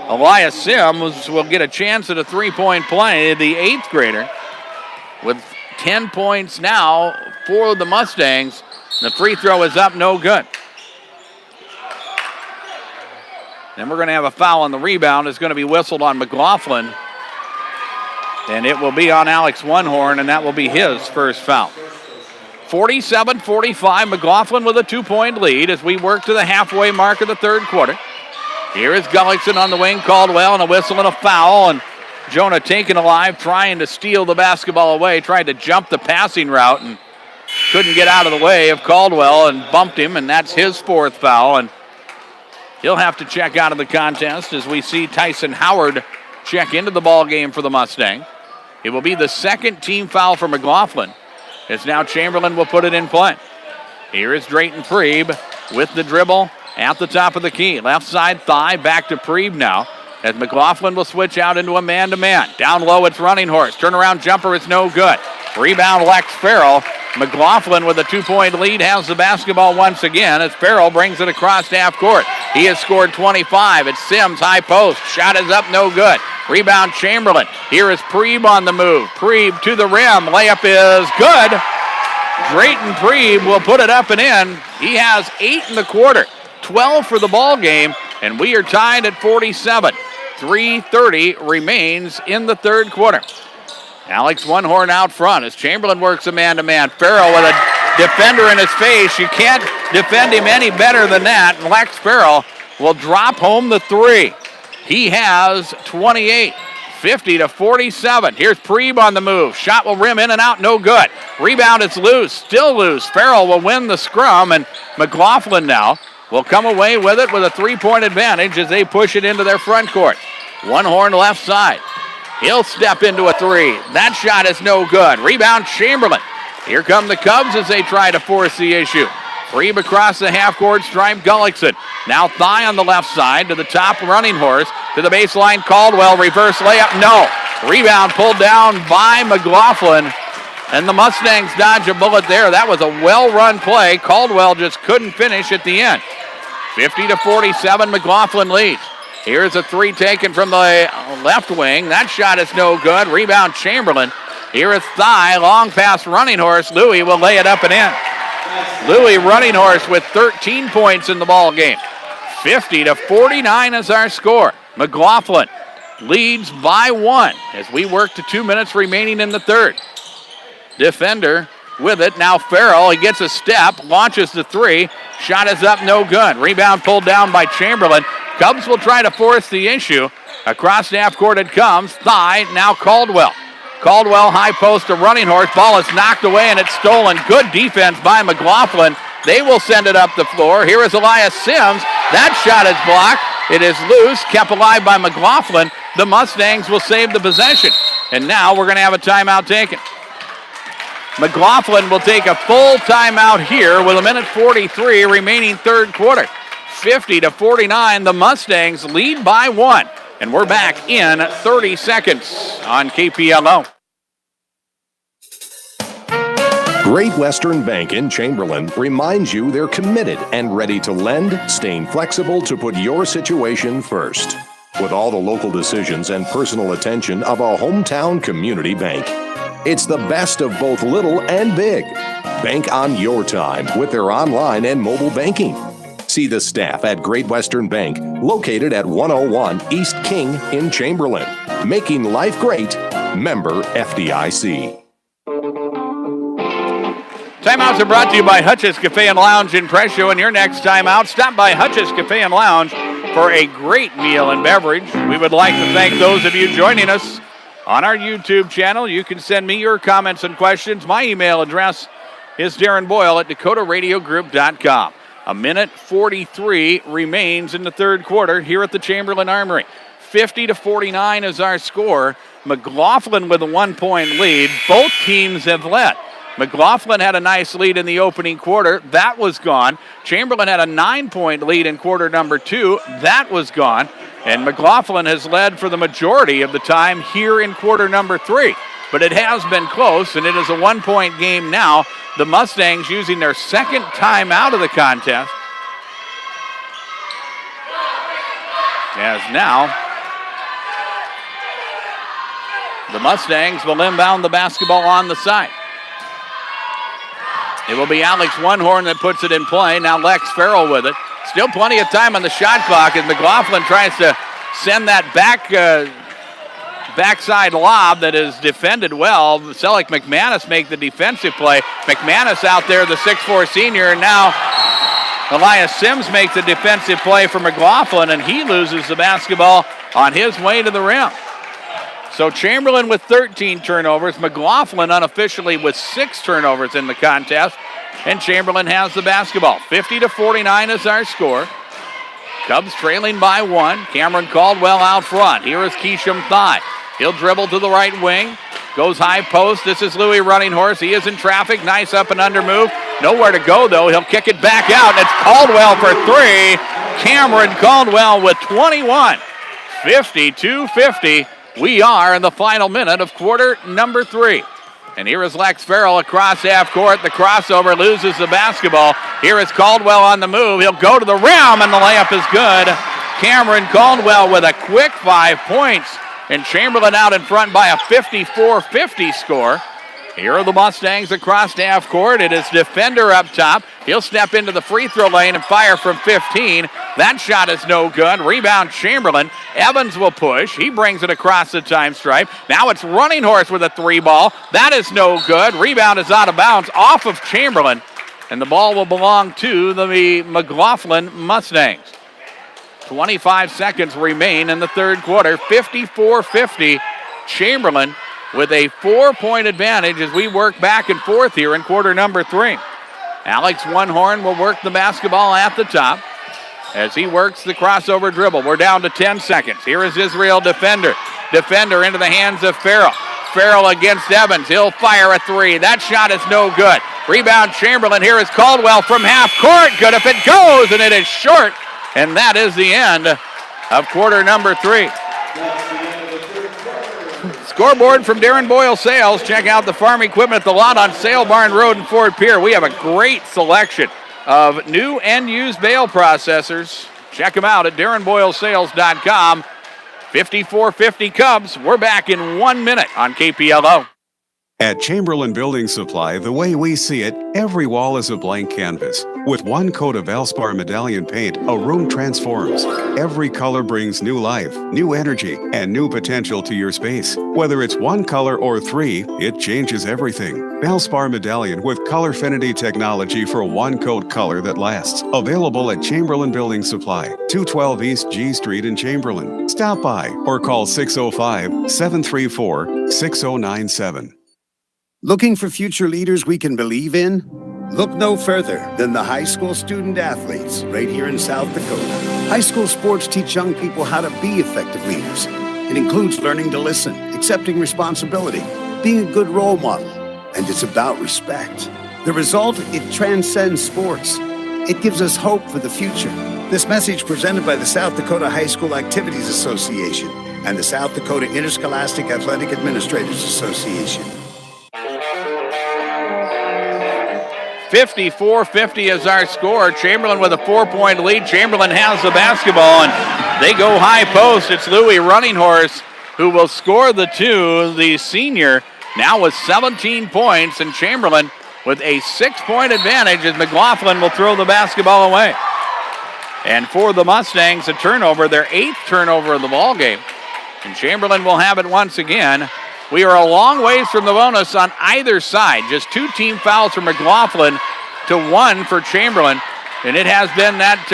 Speaker 1: Elias Sims will get a chance at a 3-point play, the 8th grader, with 10 points now for the Mustangs. The free throw is up, no good. Then we're going to have a foul on the rebound. It's going to be whistled on McLaughlin. And it will be on Alex One Horn, and that will be his first foul. 47-45, McLaughlin with a 2-point lead as we work to the halfway mark of the third quarter. Here is Gullickson on the wing, Caldwell, and a whistle and a foul. And Jonah taken alive, trying to steal the basketball away, tried to jump the passing route and couldn't get out of the way of Caldwell and bumped him, and that's his 4th foul. And he'll have to check out of the contest as we see Tyson Howard check into the ball game for the Mustangs. It will be the second team foul for McLaughlin, as now Chamberlain will put it in play. Here is Drayton Preeb with the dribble at the top of the key. Left side thigh, back to Preeb now, as McLaughlin will switch out into a man-to-man. Down low, it's Running Horse. Turnaround jumper is no good. Rebound, Lex Farrell. McLaughlin with a 2-point lead has the basketball once again as Farrell brings it across half court. He has scored 25. It's Sims, high post. Shot is up, no good. Rebound, Chamberlain. Here is Preeb on the move. Preeb to the rim. Layup is good. Drayton Preeb will put it up and in. He has 8 in the quarter, 12 for the ball game, and we are tied at 47. 3:30 remains in the third quarter. Alex One Horn out front as Chamberlain works a man-to-man. Farrell with a defender in his face. You can't defend him any better than that. And Lex Farrell will drop home the 3. He has 28. 50-47. Here's Preeb on the move. Shot will rim in and out, no good. Rebound is loose, still loose. Farrell will win the scrum, and McLaughlin now will come away with it with a 3-point advantage as they push it into their front court. One horn left side. He'll step into a three. That shot is no good. Rebound Chamberlain. Here come the Cubs as they try to force the issue. Preeb across the half-court stripe, Gullickson. Now Thigh on the left side to the top running horse. To the baseline, Caldwell, reverse layup, no. Rebound pulled down by McLaughlin, and the Mustangs dodge a bullet there. That was a well-run play. Caldwell just couldn't finish at the end. 50-47, McLaughlin leads. Here's a three taken from the left wing. That shot is no good. Rebound Chamberlain. Here is Thigh, long pass running horse. Louis will lay it up and in. Louis running horse with 13 points in the ball game. 50-49 is our score. McLaughlin leads by 1 as we work to 2 minutes remaining in the third. Defender with it. Now Farrell, he gets a step, launches the three. Shot is up, no good. Rebound pulled down by Chamberlain. Cubs will try to force the issue. Across the half court it comes. Thigh, now Caldwell. Caldwell, high post to running horse. Ball is knocked away and it's stolen. Good defense by McLaughlin. They will send it up the floor. Here is Elias Sims. That shot is blocked. It is loose, kept alive by McLaughlin. The Mustangs will save the possession. And now we're going to have a timeout taken. McLaughlin will take a full timeout here with 1:43 remaining third quarter. 50-49, the Mustangs lead by 1. And we're back in 30 seconds on KPLO.
Speaker 7: Great Western Bank in Chamberlain reminds you they're committed and ready to lend, staying flexible to put your situation first. With all the local decisions and personal attention of a hometown community bank. It's the best of both little and big. Bank on your time with their online and mobile banking. See the staff at Great Western Bank, located at 101 East King in Chamberlain. Making life great. Member FDIC.
Speaker 1: Timeouts are brought to you by Hutch's Cafe and Lounge in Presho. And your next timeout, stop by Hutch's Cafe and Lounge for a great meal and beverage. We would like to thank those of you joining us on our YouTube channel. You can send me your comments and questions. My email address is Darren Boyle at DakotaRadioGroup.com. 1:43 remains in the third quarter here at the Chamberlain Armory. 50-49 is our score. McLaughlin with a 1-point lead. Both teams have led. McLaughlin had a nice lead in the opening quarter. That was gone. Chamberlain had a 9-point lead in quarter number 2. That was gone. And McLaughlin has led for the majority of the time here in quarter number 3. But it has been close, and it is a 1-point game now. The Mustangs using their second time out of the contest. As now, the Mustangs will inbound the basketball on the side. It will be Alex Onehorn that puts it in play. Now Lex Farrell with it. Still plenty of time on the shot clock as McLaughlin tries to send that backside lob that is defended well. Selleck McManus make the defensive play. McManus out there, the 6'4 senior, and now Elias Sims makes the defensive play for McLaughlin, and he loses the basketball on his way to the rim. So Chamberlain with 13 turnovers, McLaughlin unofficially with 6 turnovers in the contest, and Chamberlain has the basketball. 50-49 is our score. Cubs trailing by 1. Cameron Caldwell out front. Here is Keisham Thigh. He'll dribble to the right wing. Goes high post. This is Louis running horse. He is in traffic. Nice up and under move. Nowhere to go, though. He'll kick it back out. It's Caldwell for 3. Cameron Caldwell with 21. 52-50. We are in the final minute of quarter number 3. And here is Lex Farrell across half court. The crossover loses the basketball. Here is Caldwell on the move. He'll go to the rim, and the layup is good. Cameron Caldwell with a quick 5 points. And Chamberlain out in front by a 54-50 score. Here are the Mustangs across half court. It is defender up top. He'll step into the free throw lane and fire from 15. That shot is no good. Rebound Chamberlain. Evans will push. He brings it across the time stripe. Now it's running horse with a 3 ball. That is no good. Rebound is out of bounds off of Chamberlain. And the ball will belong to the McLaughlin Mustangs. 25 seconds remain in the third quarter. 54-50. Chamberlain with a 4-point advantage as we work back and forth here in quarter number 3. Alex One Horn will work the basketball at the top as he works the crossover dribble. We're down to 10 seconds. Here is Israel Defender. Defender into the hands of Farrell. Farrell against Evans. He'll fire a 3. That shot is no good. Rebound Chamberlain. Here is Caldwell from half court. Good if it goes, and it is short. And that is the end of quarter number 3. Scoreboard from Darren Boyle Sales. Check out the farm equipment at the lot on Sale Barn Road in Fort Pierre. We have a great selection of new and used bale processors. Check them out at DarrenBoyleSales.com. 54-50 Cubs. We're back in 1 minute on KPLO.
Speaker 10: At Chamberlain Building Supply, the way we see it, every wall is a blank canvas. With one coat of Valspar Medallion paint, a room transforms. Every color brings new life, new energy, and new potential to your space. Whether it's one color or 3, it changes everything. Valspar Medallion with Colorfinity technology for one-coat color that lasts. Available at Chamberlain Building Supply, 212 East G Street in Chamberlain. Stop by or call 605-734-6097.
Speaker 18: Looking for future leaders we can believe in? Look no further than the high school student athletes right here in South Dakota. High school sports teach young people how to be effective leaders. It includes learning to listen, accepting responsibility, being a good role model, and it's about respect. The result, it transcends sports. It gives us hope for the future. This message presented by the South Dakota High School Activities Association and the South Dakota Interscholastic Athletic Administrators Association.
Speaker 1: 54-50 is our score. Chamberlain with a 4-point lead. Chamberlain has the basketball, and they go high post. It's Louis Running Horse who will score the 2. The senior now with 17 points, and Chamberlain with a 6-point advantage as McLaughlin will throw the basketball away. And for the Mustangs, a turnover, their 8th turnover of the ball game. And Chamberlain will have it once again. We are a long ways from the bonus on either side. Just 2 team fouls for McLaughlin to 1 for Chamberlain. And it has been that,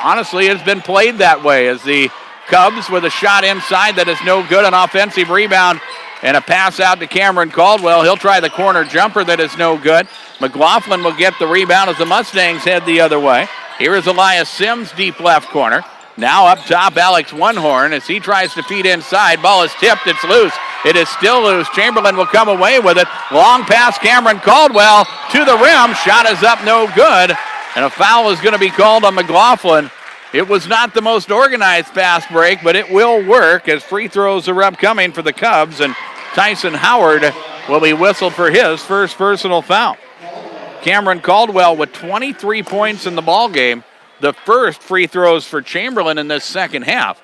Speaker 1: honestly, it's been played that way as the Cubs with a shot inside that is no good, an offensive rebound and a pass out to Cameron Caldwell. He'll try the corner jumper that is no good. McLaughlin will get the rebound as the Mustangs head the other way. Here is Elias Sims, deep left corner. Now up top, Alex One Horn as he tries to feed inside. Ball is tipped. It's loose. It is still loose. Chamberlain will come away with it. Long pass, Cameron Caldwell to the rim. Shot is up, no good. And a foul is going to be called on McLaughlin. It was not the most organized fast break, but it will work as free throws are upcoming for the Cubs. And Tyson Howard will be whistled for his first personal foul. Cameron Caldwell with 23 points in the ball game. The first free throws for Chamberlain in this second half.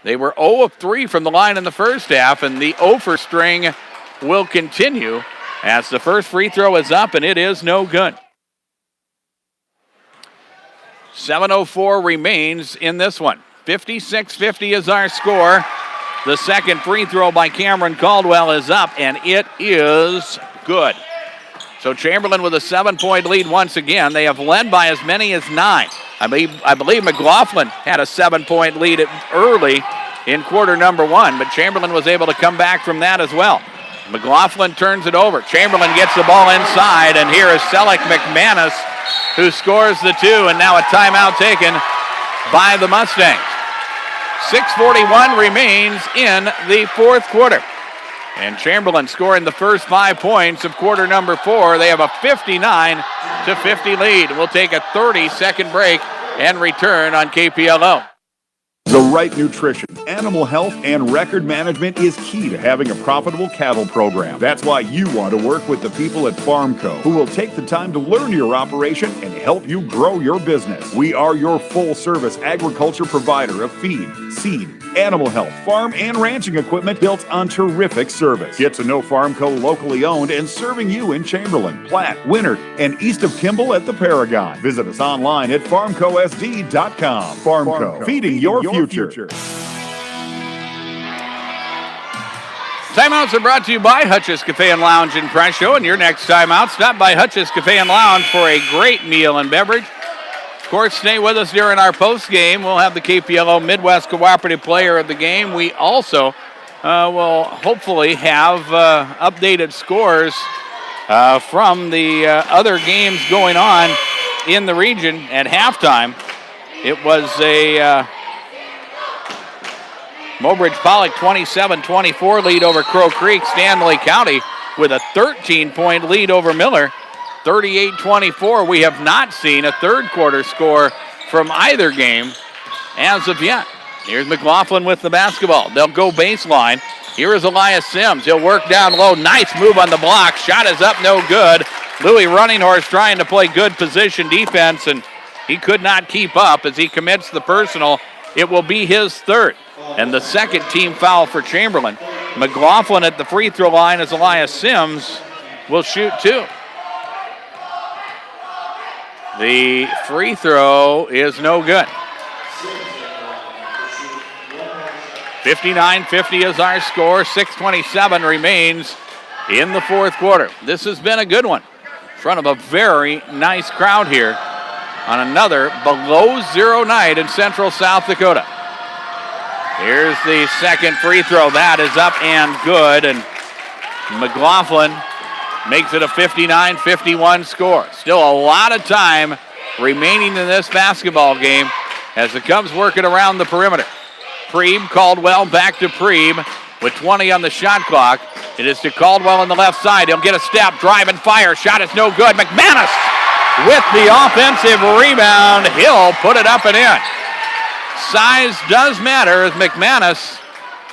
Speaker 1: They were 0 of 3 from the line in the first half, and the 0 for string will continue as the first free throw is up, and it is no good. 7:04 remains in this one. 56-50 is our score. The second free throw by Cameron Caldwell is up, and it is good. So Chamberlain with a 7-point lead once again. They have led by as many as 9. I believe McLaughlin had a 7-point lead early in quarter number 1, but Chamberlain was able to come back from that as well. McLaughlin turns it over. Chamberlain gets the ball inside, and here is Selleck McManus who scores the 2, and now a timeout taken by the Mustangs. 6:41 remains in the fourth quarter. And Chamberlain scoring the first 5 points of quarter number 4. They have a 59-50 lead. We'll take a 30-second break and return on KPLO.
Speaker 20: The right nutrition, animal health, and record management is key to having a profitable cattle program. That's why you want to work with the people at Farmco, who will take the time to learn your operation and help you grow your business. We are your full-service agriculture provider of feed, seed, animal health, farm, and ranching equipment built on terrific service. Get to know Farmco locally owned and serving you in Chamberlain, Platte, Winter, and east of Kimball at the Paragon. Visit us online at farmcosd.com. Farmco, feeding your future.
Speaker 1: Timeouts are brought to you by Hutch's Cafe and Lounge in Presho. And your next timeout, stop by Hutch's Cafe and Lounge for a great meal and beverage. Of course, stay with us during our post game. We'll have the KPLO Midwest Cooperative Player of the Game. We also will hopefully have updated scores from the other games going on in the region at halftime. It was a Mobridge Pollock 27-24 lead over Crow Creek. Stanley County with a 13-point lead over Miller, 38-24. We have not seen a third quarter score from either game as of yet. Here's McLaughlin with the basketball. They'll go baseline. Here is Elias Sims. He'll work down low. Nice move on the block. Shot is up, no good. Louis Running Horse trying to play good position defense, and he could not keep up as he commits the personal. It will be his third, and the second team foul for Chamberlain. McLaughlin at the free throw line as Elias Sims will shoot two. The free throw is no good. 59-50 is our score. 6:27 remains in the fourth quarter. This has been a good one in front of a very nice crowd here on another below zero night in Central South Dakota. Here's the second free throw. That is up and good, and McLaughlin makes it a 59-51 score. Still a lot of time remaining in this basketball game as the Cubs work it around the perimeter. Preeb, Caldwell back to Preeb with 20 on the shot clock. It is to Caldwell on the left side. He'll get a step, drive and fire. Shot is no good. McManus with the offensive rebound. He'll put it up and in. Size does matter as McManus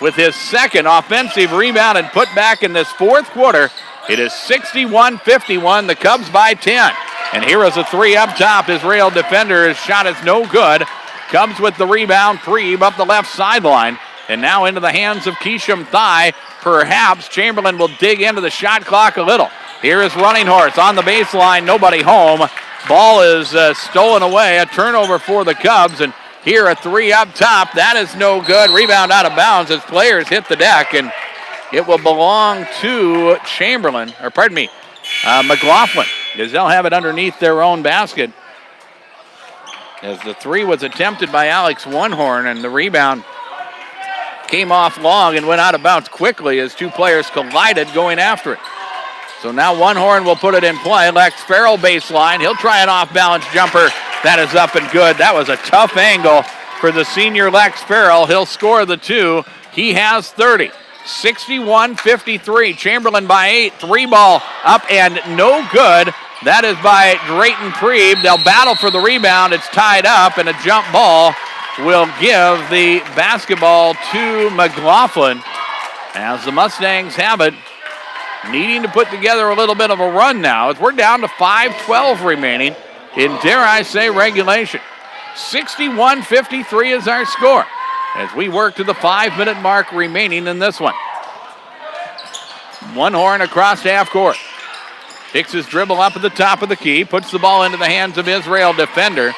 Speaker 1: with his second offensive rebound and put back in this fourth quarter. It is 61-51. The Cubs by 10. And here is a three up top. Israel defender. His shot is no good. Cubs with the rebound. Preeb up the left sideline. And now into the hands of Keesham Thigh. Perhaps Chamberlain will dig into the shot clock a little. Here is Running Horse on the baseline. Nobody home. Ball is stolen away. A turnover for the Cubs. And here a three up top. That is no good. Rebound out of bounds as players hit the deck. And it will belong to Chamberlain. Or pardon me, McLaughlin. As they'll have it underneath their own basket. As the three was attempted by Alex Onehorn, and the rebound came off long and went out of bounds quickly as two players collided going after it. So now Onehorn will put it in play. Lex Farrell baseline. He'll try an off-balance jumper. That is up and good. That was a tough angle for the senior Lex Farrell. He'll score the two. He has 30. 61-53. Chamberlain by 8. Three ball up and no good. That is by Drayton Preeb. They'll battle for the rebound. It's tied up, and a jump ball will give the basketball to McLaughlin as the Mustangs have it, needing to put together a little bit of a run now as we're down to 5:12 remaining in, dare I say, regulation. 61-53 is our score as we work to the 5-minute mark remaining in this one. Onehorn across half court. Picks his dribble up at the top of the key, puts the ball into the hands of Israel Defender.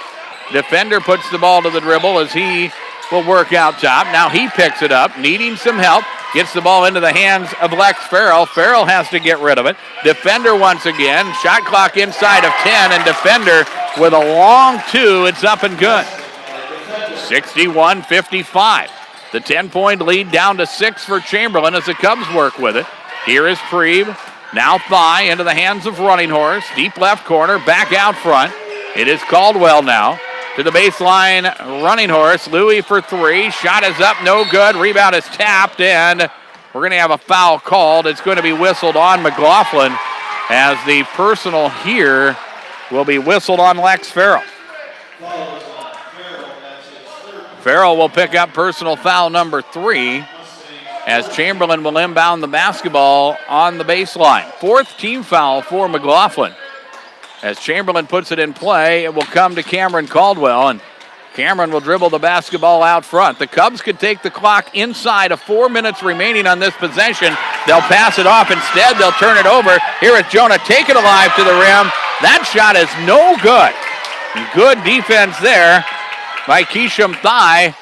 Speaker 1: Defender puts the ball to the dribble as he will work out top. Now he picks it up, needing some help. Gets the ball into the hands of Lex Farrell. Farrell has to get rid of it. Defender once again. Shot clock inside of 10, and Defender with a long two. It's up and good. 61-55. The 10-point lead down to 6 for Chamberlain as the Cubs work with it. Here is Preeb. Now Thigh into the hands of Running Horse. Deep left corner, back out front. It is Caldwell now. To the baseline, Running Horse. Louis for three. Shot is up, no good. Rebound is tapped, and we're going to have a foul called. It's going to be whistled on McLaughlin as the personal here will be whistled on Lex Farrell. Farrell will pick up personal foul number 3 as Chamberlain will inbound the basketball on the baseline. 4th team foul for McLaughlin. As Chamberlain puts it in play, it will come to Cameron Caldwell, and Cameron will dribble the basketball out front. The Cubs could take the clock inside of 4 minutes remaining on this possession. They'll pass it off instead. They'll turn it over. Here is Jonah taken alive to the rim. That shot is no good. Good defense there by Keesham Thigh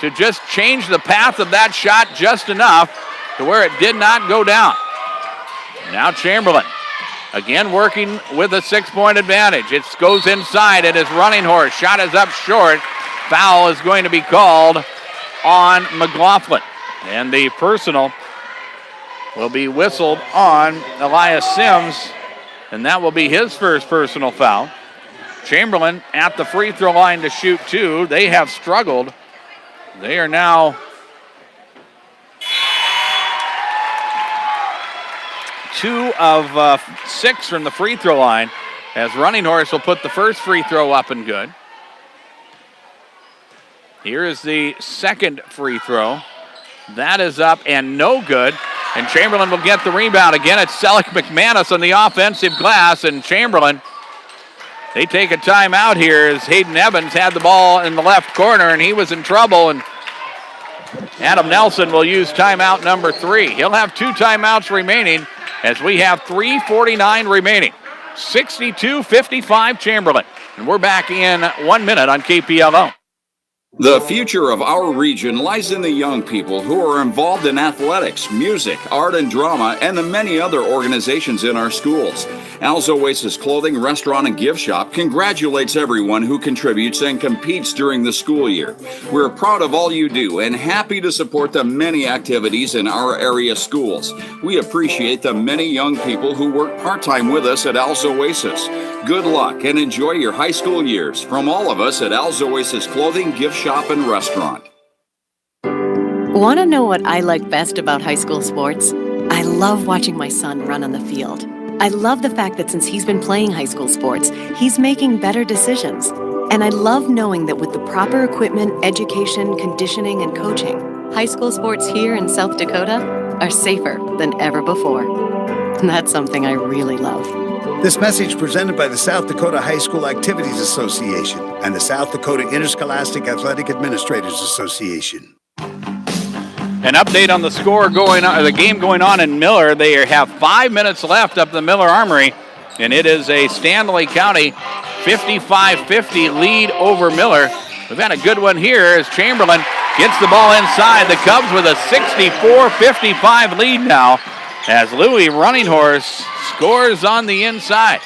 Speaker 1: to just change the path of that shot just enough to where it did not go down. Now Chamberlain again working with a 6-point advantage. It goes inside. It is Running Horse. Shot is up short. Foul is going to be called on McLaughlin. And the personal will be whistled on Elias Sims, and that will be his first personal foul. Chamberlain at the free throw line to shoot two. They have struggled. They are now 2 of 6 from the free throw line, as Running Horse will put the first free throw up and good. Here is the second free throw. That is up and no good. And Chamberlain will get the rebound. Again, it's Selleck McManus on the offensive glass. And Chamberlain, they take a timeout here as Hayden Evans had the ball in the left corner and he was in trouble. And Adam Nelson will use timeout number 3. He'll have 2 timeouts remaining as we have 3:49 remaining. 62-55 Chamberlain. And we're back in 1 minute on KPLO.
Speaker 16: The future of our region lies in the young people who are involved in athletics, music, art and drama, and the many other organizations in our schools. Al's Oasis Clothing, Restaurant, and Gift Shop congratulates everyone who contributes and competes during the school year. We're proud of all you do and happy to support the many activities in our area schools. We appreciate the many young people who work part-time with us at Al's Oasis. Good luck and enjoy your high school years from all of us at Al's Oasis Clothing, Gift Shop, and Restaurant.
Speaker 17: Want to know what I like best about high school sports? I love watching my son run on the field. I love the fact that since he's been playing high school sports, he's making better decisions. And I love knowing that with the proper equipment, education, conditioning, and coaching, high school sports here in South Dakota are safer than ever before. And that's something I really love.
Speaker 18: This message presented by the South Dakota High School Activities Association and the South Dakota Interscholastic Athletic Administrators Association.
Speaker 1: An update on the score going on, the game going on in Miller. They have 5 minutes left up the Miller Armory, and it is a Stanley County 55-50 lead over Miller. We've had a good one here as Chamberlain gets the ball inside. The Cubs with a 64-55 lead now as Louis Running Horse scores on the inside.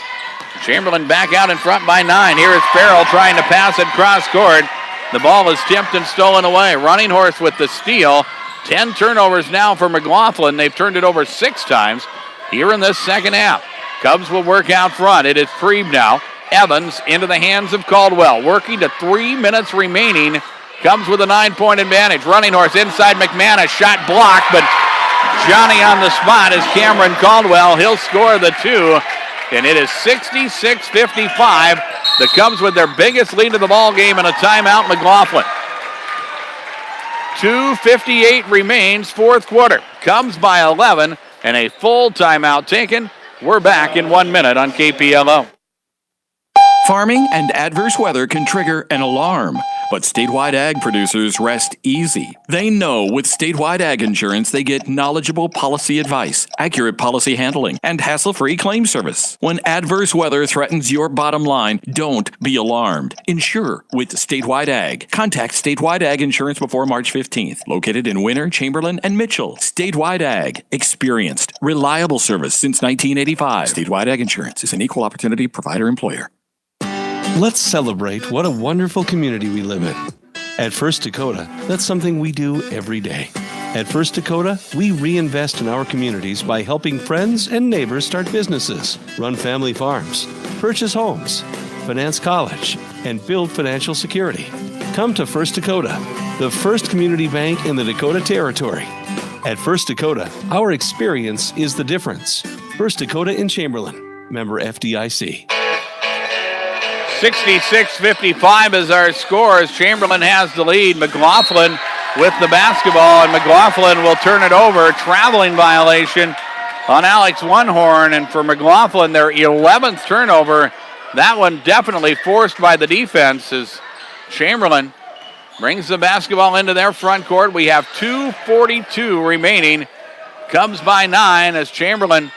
Speaker 1: Chamberlain back out in front by 9. Here is Farrell trying to pass it cross court. The ball is tipped and stolen away. Running Horse with the steal. 10 turnovers now for McLaughlin. They've turned it over 6 times here in this second half. Cubs will work out front. It is Preeb now. Evans into the hands of Caldwell. Working to 3 minutes remaining. Cubs with a 9-point advantage. Running Horse inside McManus. Shot blocked, but Johnny on the spot is Cameron Caldwell. He'll score the 2, and it is 66-55. The Cubs with their biggest lead of the ball game and a timeout, McLaughlin. 2:58 remains, fourth quarter. Cubs by 11 and a full timeout taken. We're back in 1 minute on KPLO.
Speaker 8: Farming and adverse weather can trigger an alarm, but statewide ag producers rest easy. They know with statewide ag insurance they get knowledgeable policy advice, accurate policy handling, and hassle-free claim service. When adverse weather threatens your bottom line, don't be alarmed. Insure with statewide ag. Contact statewide ag insurance before March 15th. Located in Winter, Chamberlain, and Mitchell. Statewide ag. Experienced, reliable service since 1985. Statewide ag insurance is an equal opportunity provider-employer.
Speaker 4: Let's celebrate what a wonderful community we live in. At First Dakota, that's something we do every day. At First Dakota, we reinvest in our communities by helping friends and neighbors start businesses, run family farms, purchase homes, finance college, and build financial security. Come to First Dakota, the first community bank in the Dakota Territory. At First Dakota, our experience is the difference. First Dakota in Chamberlain, member FDIC.
Speaker 1: 66-55 is our score as Chamberlain has the lead. McLaughlin with the basketball, and McLaughlin will turn it over. Traveling violation on Alex One-Horn, and for McLaughlin, their 11th turnover. That one definitely forced by the defense as Chamberlain brings the basketball into their front court. We have 2:42 remaining. Cubs by 9 as Chamberlain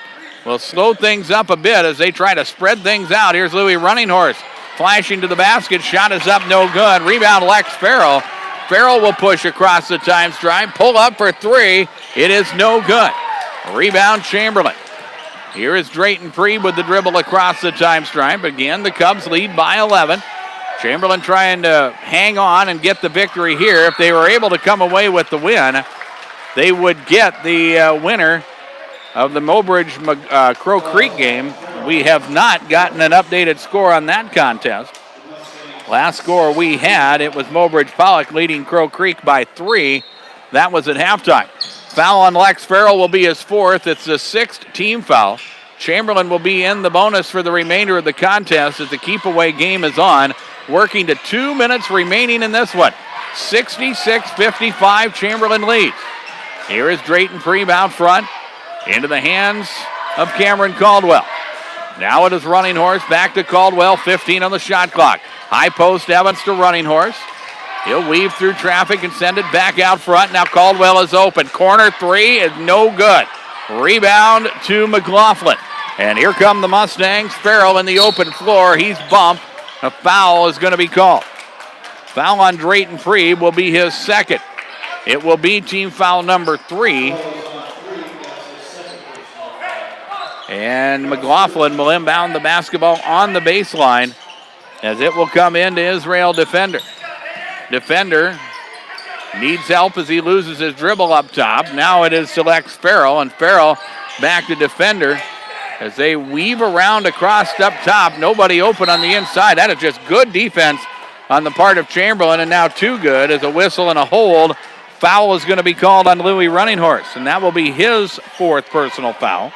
Speaker 1: will slow things up a bit as they try to spread things out. Here's Louis Running Horse. Flashing to the basket, shot is up, no good. Rebound, Lex Farrell. Farrell will push across the time stripe, pull up for 3. It is no good. Rebound, Chamberlain. Here is Drayton Preeb with the dribble across the time stripe. Again, the Cubs lead by 11. Chamberlain trying to hang on and get the victory here. If they were able to come away with the win, they would get the winner of the Mobridge Crow Creek game. We have not gotten an updated score on that contest. Last score we had, it was Mobridge Pollock leading Crow Creek by 3. That was at halftime. Foul on Lex Farrell will be his 4th. It's the 6th team foul. Chamberlain will be in the bonus for the remainder of the contest as the keep-away game is on. Working to 2 minutes remaining in this one. 66-55, Chamberlain leads. Here is Drayton Preeb out front. Into the hands of Cameron Caldwell. Now it is Running Horse back to Caldwell, 15 on the shot clock. High post Evans to Running Horse. He'll weave through traffic and send it back out front. Now Caldwell is open. Corner 3 is no good. Rebound to McLaughlin. And here come the Mustangs. Farrell in the open floor. He's bumped. A foul is going to be called. Foul on Drayton Preeb will be his 2nd. It will be team foul number 3. And McLaughlin will inbound the basketball on the baseline as it will come into Israel Defender. Defender needs help as he loses his dribble up top. Now it is selects Farrell, and Farrell back to Defender as they weave around across up top. Nobody open on the inside. That is just good defense on the part of Chamberlain, and now too good as a whistle and a hold. Foul is going to be called on Louis Running Horse, and that will be his 4th personal foul.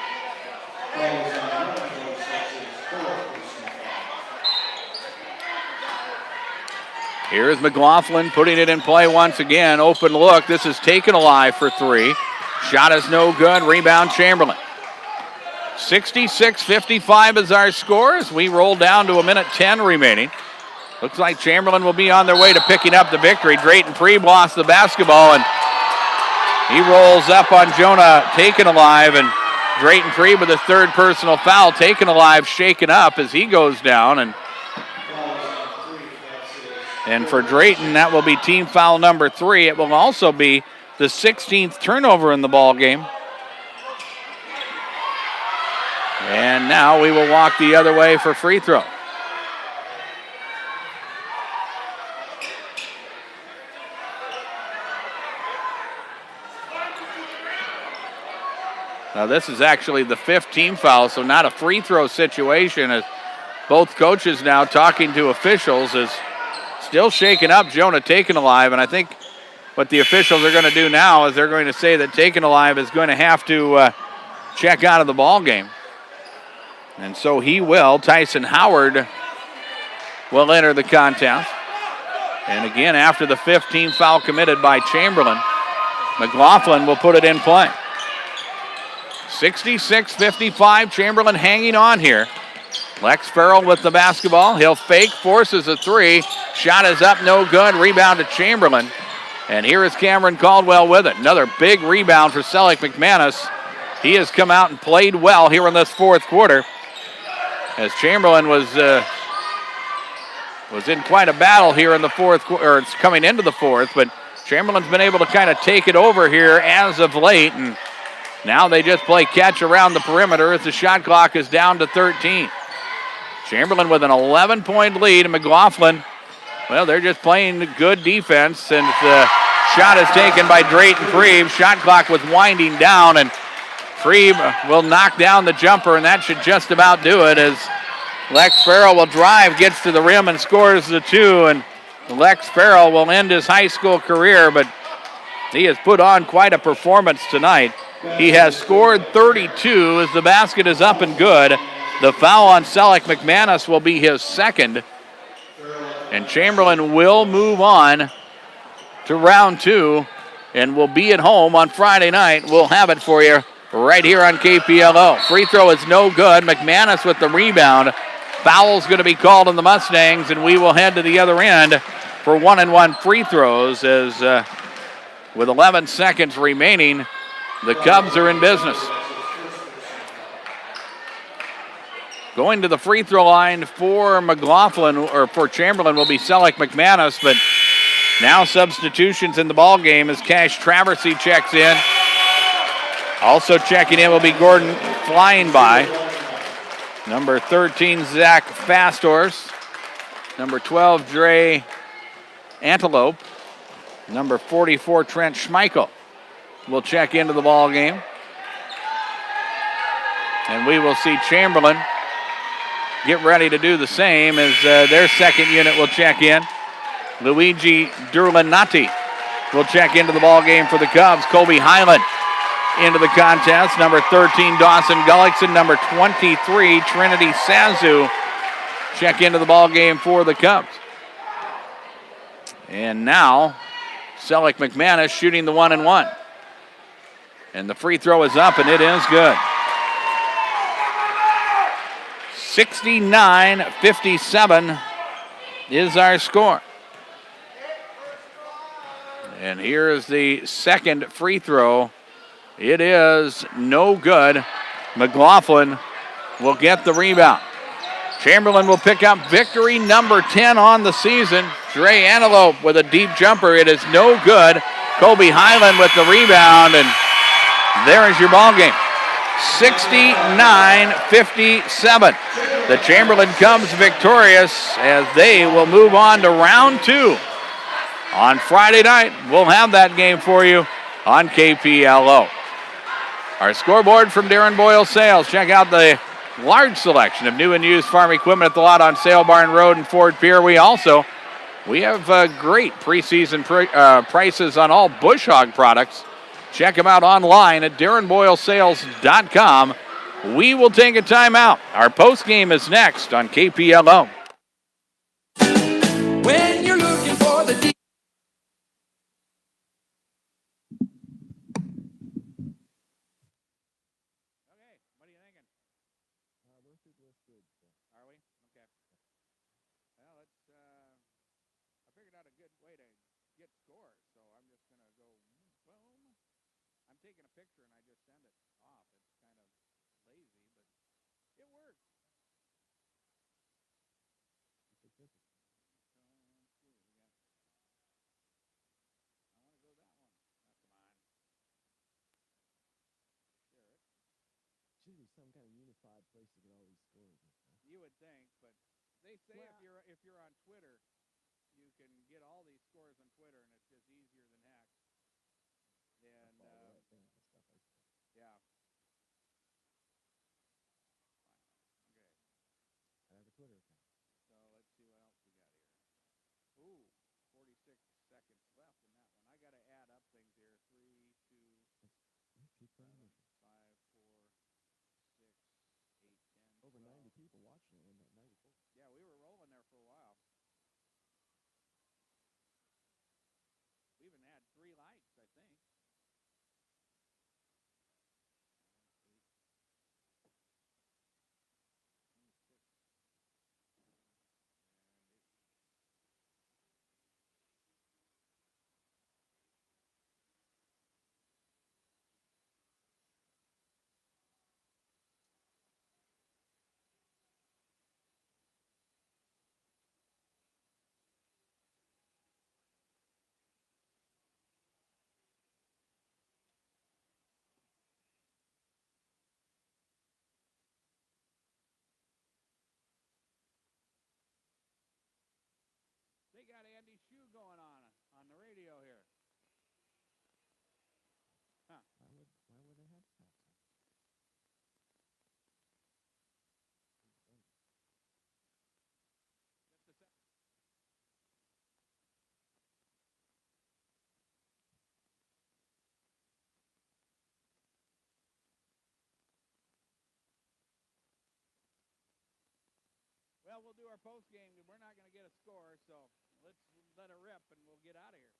Speaker 1: Here is McLaughlin putting it in play once again. Open look. This is taken alive for 3. Shot is no good. Rebound Chamberlain. 66-55 is our score as we roll down to 1:10 remaining. Looks like Chamberlain will be on their way to picking up the victory. Drayton Preeb lost the basketball, and he rolls up on Jonah Taken Alive, and Drayton Preeb with a 3rd personal foul. Taken Alive shaken up as he goes down, and for Drayton, that will be team foul number 3. It will also be the 16th turnover in the ball game. And now we will walk the other way for free throw. Now this is actually the 5th team foul, so not a free throw situation as both coaches now talking to officials is still shaking up Jonah Taken Alive, and I think what the officials are going to do now is they're going to say that Taken Alive is going to have to check out of the ball game. And so he will. Tyson Howard will enter the contest. And again, after the 5th team foul committed by Chamberlain, McLaughlin will put it in play. 66-55, Chamberlain hanging on here. Lex Farrell with the basketball. He'll fake, forces a 3. Shot is up, no good. Rebound to Chamberlain. And here is Cameron Caldwell with it. Another big rebound for Selleck McManus. He has come out and played well here in this 4th quarter, as Chamberlain was in quite a battle here in the 4th quarter, or it's coming into the 4th, but Chamberlain's been able to kind of take it over here as of late, and now they just play catch around the perimeter as the shot clock is down to 13. Chamberlain with an 11-point lead, and McLaughlin, well, they're just playing good defense, and the shot is taken by Drayton Preeb. Shot clock was winding down, and Preeb will knock down the jumper, and that should just about do it as Lex Farrell will drive, gets to the rim, and scores the 2, and Lex Farrell will end his high school career, but he has put on quite a performance tonight. He has scored 32 as the basket is up and good. The foul on Selleck McManus will be his 2nd. And Chamberlain will move on to round 2 and will be at home on Friday night. We'll have it for you right here on KPLO. Free throw is no good. McManus with the rebound. Foul's going to be called on the Mustangs, and we will head to the other end for 1-and-1 free throws as with 11 seconds remaining, the Cubs are in business. Going to the free throw line for McLaughlin, or for Chamberlain, will be Selleck McManus, but now substitutions in the ball game as Cash Traversy checks in. Also checking in will be Gordon Flying by. Number 13, Zach Fasthorse. Number 12, Dre Antelope. Number 44, Trent Schmeichel. will check into the ball game. And we will see Chamberlain get ready to do the same as their second unit will check in. Luigi Durlanati will check into the ball game for the Cubs. Colby Highland into the contest. Number 13, Dawson Gullickson. Number 23, Trinity Sazu check into the ball game for the Cubs. And now, Selleck McManus shooting the 1-1. And the free throw is up, and it is good. 69-57 is our score. And here is the second free throw. It is no good. McLaughlin will get the rebound. Chamberlain will pick up victory number 10 on the season. Dre Antelope with a deep jumper. It is no good. Colby Highland with the rebound, and there is your ball game. 69-57. The Chamberlain Cubs victorious as they will move on to round 2. On Friday night, we'll have that game for you on KPLO. Our scoreboard from Darren Boyle Sales. Check out the large selection of new and used farm equipment at the lot on Sale Barn Road and Ford Pier. We have great preseason prices on all Bush Hog products. Check them out online at DarrenBoyleSales.com. We will take a timeout. Our postgame is next on KPLO.
Speaker 5: When you're looking for the deep.
Speaker 21: Some kind of unified place to get all these scores.
Speaker 1: You would think, but they say if you're on Twitter, you can get all these scores on Twitter, and it's just easier than heck. And yeah. Okay.
Speaker 21: I have a Twitter account.
Speaker 1: So let's see what else we got here. Ooh, 46 seconds left in that one. I got to add up things here. 3, 2, 7, 5, 4. 8, 10,
Speaker 21: over 90 people watching it, 94.
Speaker 1: Yeah, we were rolling there for a while. We even had 3 likes, I think. They got Andy Shue going on the radio here. Huh.
Speaker 21: Why would they have that?
Speaker 1: Well, we'll do our post game. We're not going to get a score, so let's let it rip and we'll get out of here.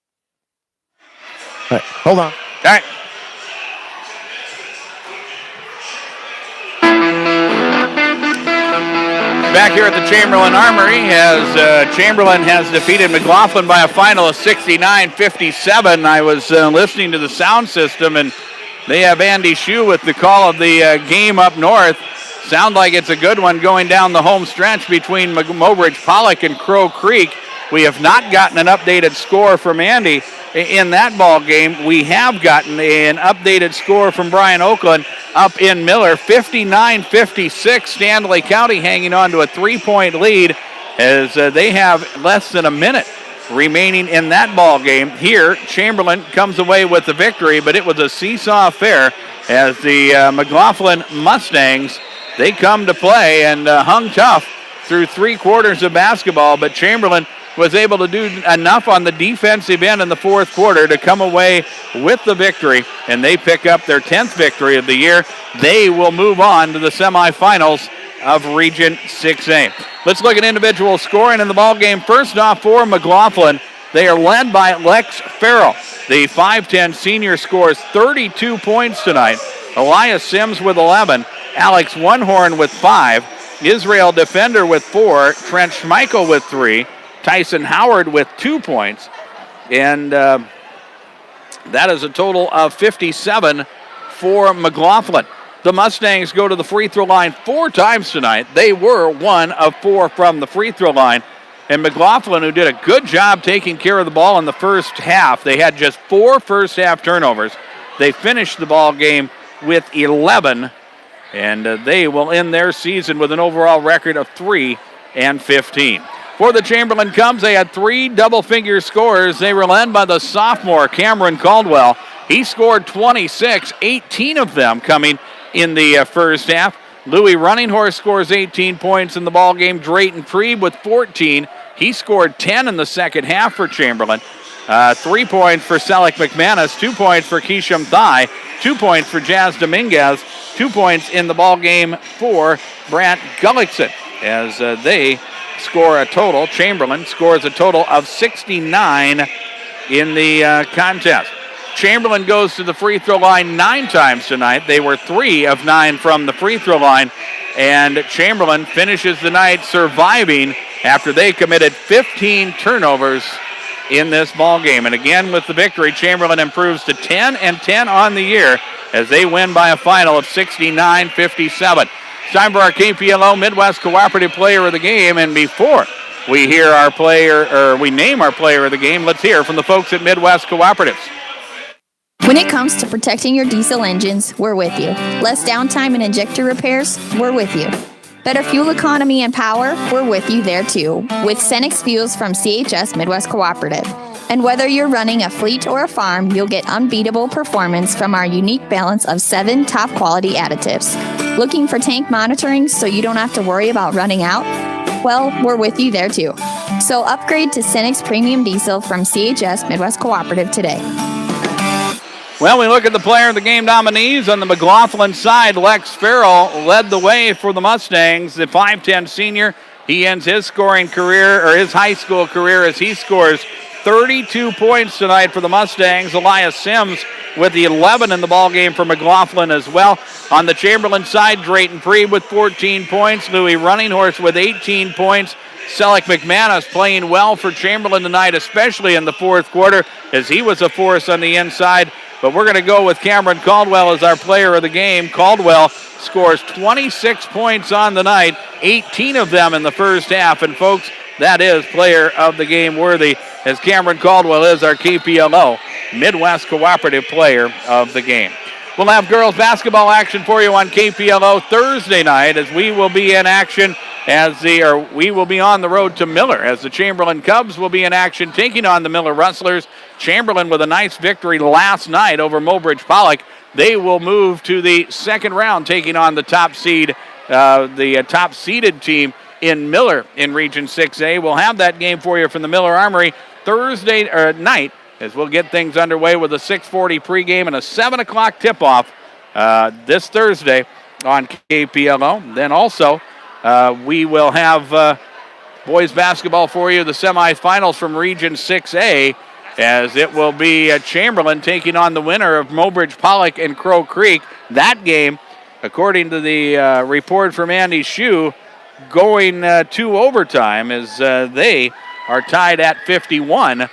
Speaker 21: All right, hold on.
Speaker 1: All right. Back here at the Chamberlain Armory as Chamberlain has defeated McLaughlin by a final of 69-57. I was listening to the sound system, and they have Andy Shue with the call of the game up north. Sound like it's a good one going down the home stretch between Mowbridge Pollock and Crow Creek. We have not gotten an updated score from Andy in that ball game. We have gotten an updated score from Brian Oakland up in Miller. 59-56, Stanley County hanging on to a 3-point lead as they have less than a minute remaining in that ball game. Here, Chamberlain comes away with the victory, but it was a seesaw affair as the McLaughlin Mustangs, they come to play and hung tough through 3 quarters of basketball, but Chamberlain was able to do enough on the defensive end in the 4th quarter to come away with the victory, and they pick up their 10th victory of the year. They will move on to the semifinals of Region 6A. Let's look at individual scoring in the ball game. First off for McLaughlin, they are led by Lex Farrell. The 5'10 senior scores 32 points tonight. Elias Sims with 11, Alex Onehorn with 5, Israel Defender with 4, Trent Schmeichel with 3, Tyson Howard with 2 points, and that is a total of 57 for McLaughlin. The Mustangs go to the free throw line 4 times tonight. They were 1 of 4 from the free throw line. And McLaughlin, who did a good job taking care of the ball in the first half, they had just 4 first half turnovers. They finished the ball game with 11, and they will end their season with an overall record of 3-15. For the Chamberlain Cubs, they had 3 double-figure scores. They were led by the sophomore Cameron Caldwell. He scored 26, 18 of them coming in the first half. Louis Runninghorse scores 18 points in the ball game. Drayton Prieb with 14. He scored 10 in the second half for Chamberlain. 3 points for Selleck McManus, 2 points for Keisham Thigh, 2 points for Jazz Dominguez, 2 points in the ball game for Brant Gullickson as they score a total. Chamberlain scores a total of 69 in the contest. Chamberlain goes to the free throw line 9 times tonight. They were 3 of 9 from the free throw line, and Chamberlain finishes the night surviving after they committed 15 turnovers in this ball game. And again, with the victory, Chamberlain improves to 10-10 on the year as they win by a final of 69-57. It's time for our KPLO Midwest Cooperative Player of the Game, and before we hear our player, or we name our player of the game, let's hear from the folks at Midwest Cooperatives.
Speaker 14: When it comes to protecting your diesel engines, we're with you. Less downtime and injector repairs, we're with you. Better fuel economy and power, we're with you there too. With Cenex Fuels from CHS Midwest Cooperative. And whether you're running a fleet or a farm, you'll get unbeatable performance from our unique balance of 7 top quality additives. Looking for tank monitoring so you don't have to worry about running out? Well, we're with you there too. So upgrade to Cenex Premium Diesel from CHS Midwest Cooperative today.
Speaker 1: Well, we look at the player of the game nominees. On the McLaughlin side, Lex Farrell led the way for the Mustangs. The 5'10 senior, he ends his scoring career, or his high school career, as he scores 32 points tonight for the Mustangs. Elias Sims with the 11 in the ball game for McLaughlin as well. On the Chamberlain side, Drayton Prieb with 14 points. Louis Runninghorse with 18 points. Selleck McManus playing well for Chamberlain tonight, especially in the 4th quarter, as he was a force on the inside. But we're going to go with Cameron Caldwell as our player of the game. Caldwell scores 26 points on the night, 18 of them in the first half. And folks, that is player of the game worthy, as Cameron Caldwell is our KPLO Midwest Cooperative Player of the Game. We'll have girls basketball action for you on KPLO Thursday night, as we will be in action we will be on the road to Miller, as the Chamberlain Cubs will be in action taking on the Miller Rustlers. Chamberlain with a nice victory last night over Mobridge Pollock. They will move to the second round, taking on the top seeded team in Miller in Region 6A. We'll have that game for you from the Miller Armory Thursday night, as we'll get things underway with a 6:40 pregame and a 7 o'clock tip-off this Thursday on KPLO. Then also, we will have boys basketball for you, the semifinals from Region 6A, as it will be Chamberlain taking on the winner of Mobridge Pollock and Crow Creek. That game, according to the report from Andy Shue, going to overtime, as they are tied at 51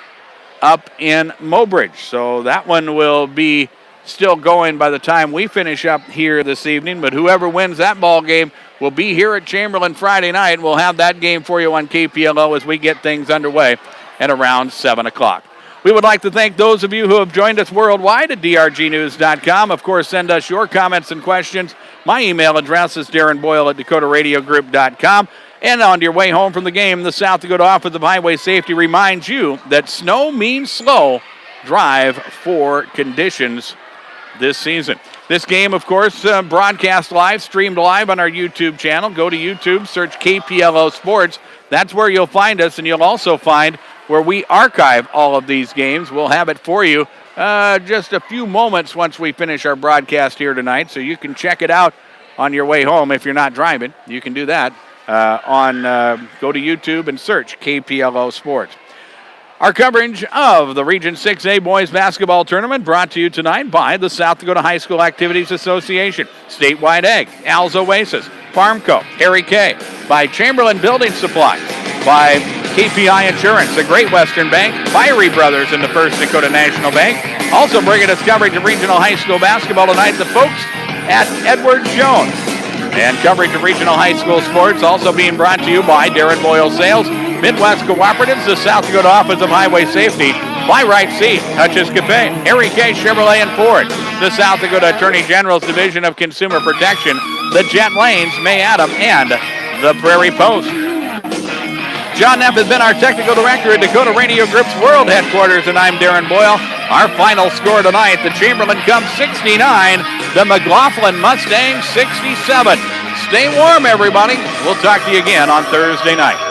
Speaker 1: up in Mobridge. So that one will be still going by the time we finish up here this evening, but whoever wins that ball game will be here at Chamberlain Friday night. We'll have that game for you on KPLO as we get things underway at around 7 o'clock. We would like to thank those of you who have joined us worldwide at drgnews.com. Of course, send us your comments and questions. My email address is darrenboyle@dakotaradiogroup.com. And on your way home from the game, the South Dakota Office of Highway Safety reminds you that snow means slow. Drive for conditions this season. This game, of course, broadcast live, streamed live on our YouTube channel. Go to YouTube, search KPLO Sports. That's where you'll find us, and you'll also find where we archive all of these games. We'll have it for you just a few moments once we finish our broadcast here tonight, so you can check it out on your way home. If you're not driving, you can do that. Go to YouTube and search KPLO Sports. Our coverage of the Region 6A Boys Basketball Tournament brought to you tonight by the South Dakota High School Activities Association, Statewide Ag, Al's Oasis, Farmco, Harry K, by Chamberlain Building Supply, by KPI Insurance, the Great Western Bank, Fiery Brothers in the First Dakota National Bank. Also bringing us coverage of regional high school basketball tonight, the folks at Edward Jones. And coverage of regional high school sports also being brought to you by Darren Boyle Sales, Midwest Cooperatives, the South Dakota Office of Highway Safety, Fly Right Seat, Hutch's Cafe, Harry K. Chevrolet and Ford, the South Dakota Attorney General's Division of Consumer Protection, the Jet Lanes, May Adam, and the Prairie Post. John Neff has been our technical director at Dakota Radio Group's World Headquarters, and I'm Darren Boyle. Our final score tonight, the Chamberlain Cubs 69, the McLaughlin Mustangs 67. Stay warm, everybody. We'll talk to you again on Thursday night.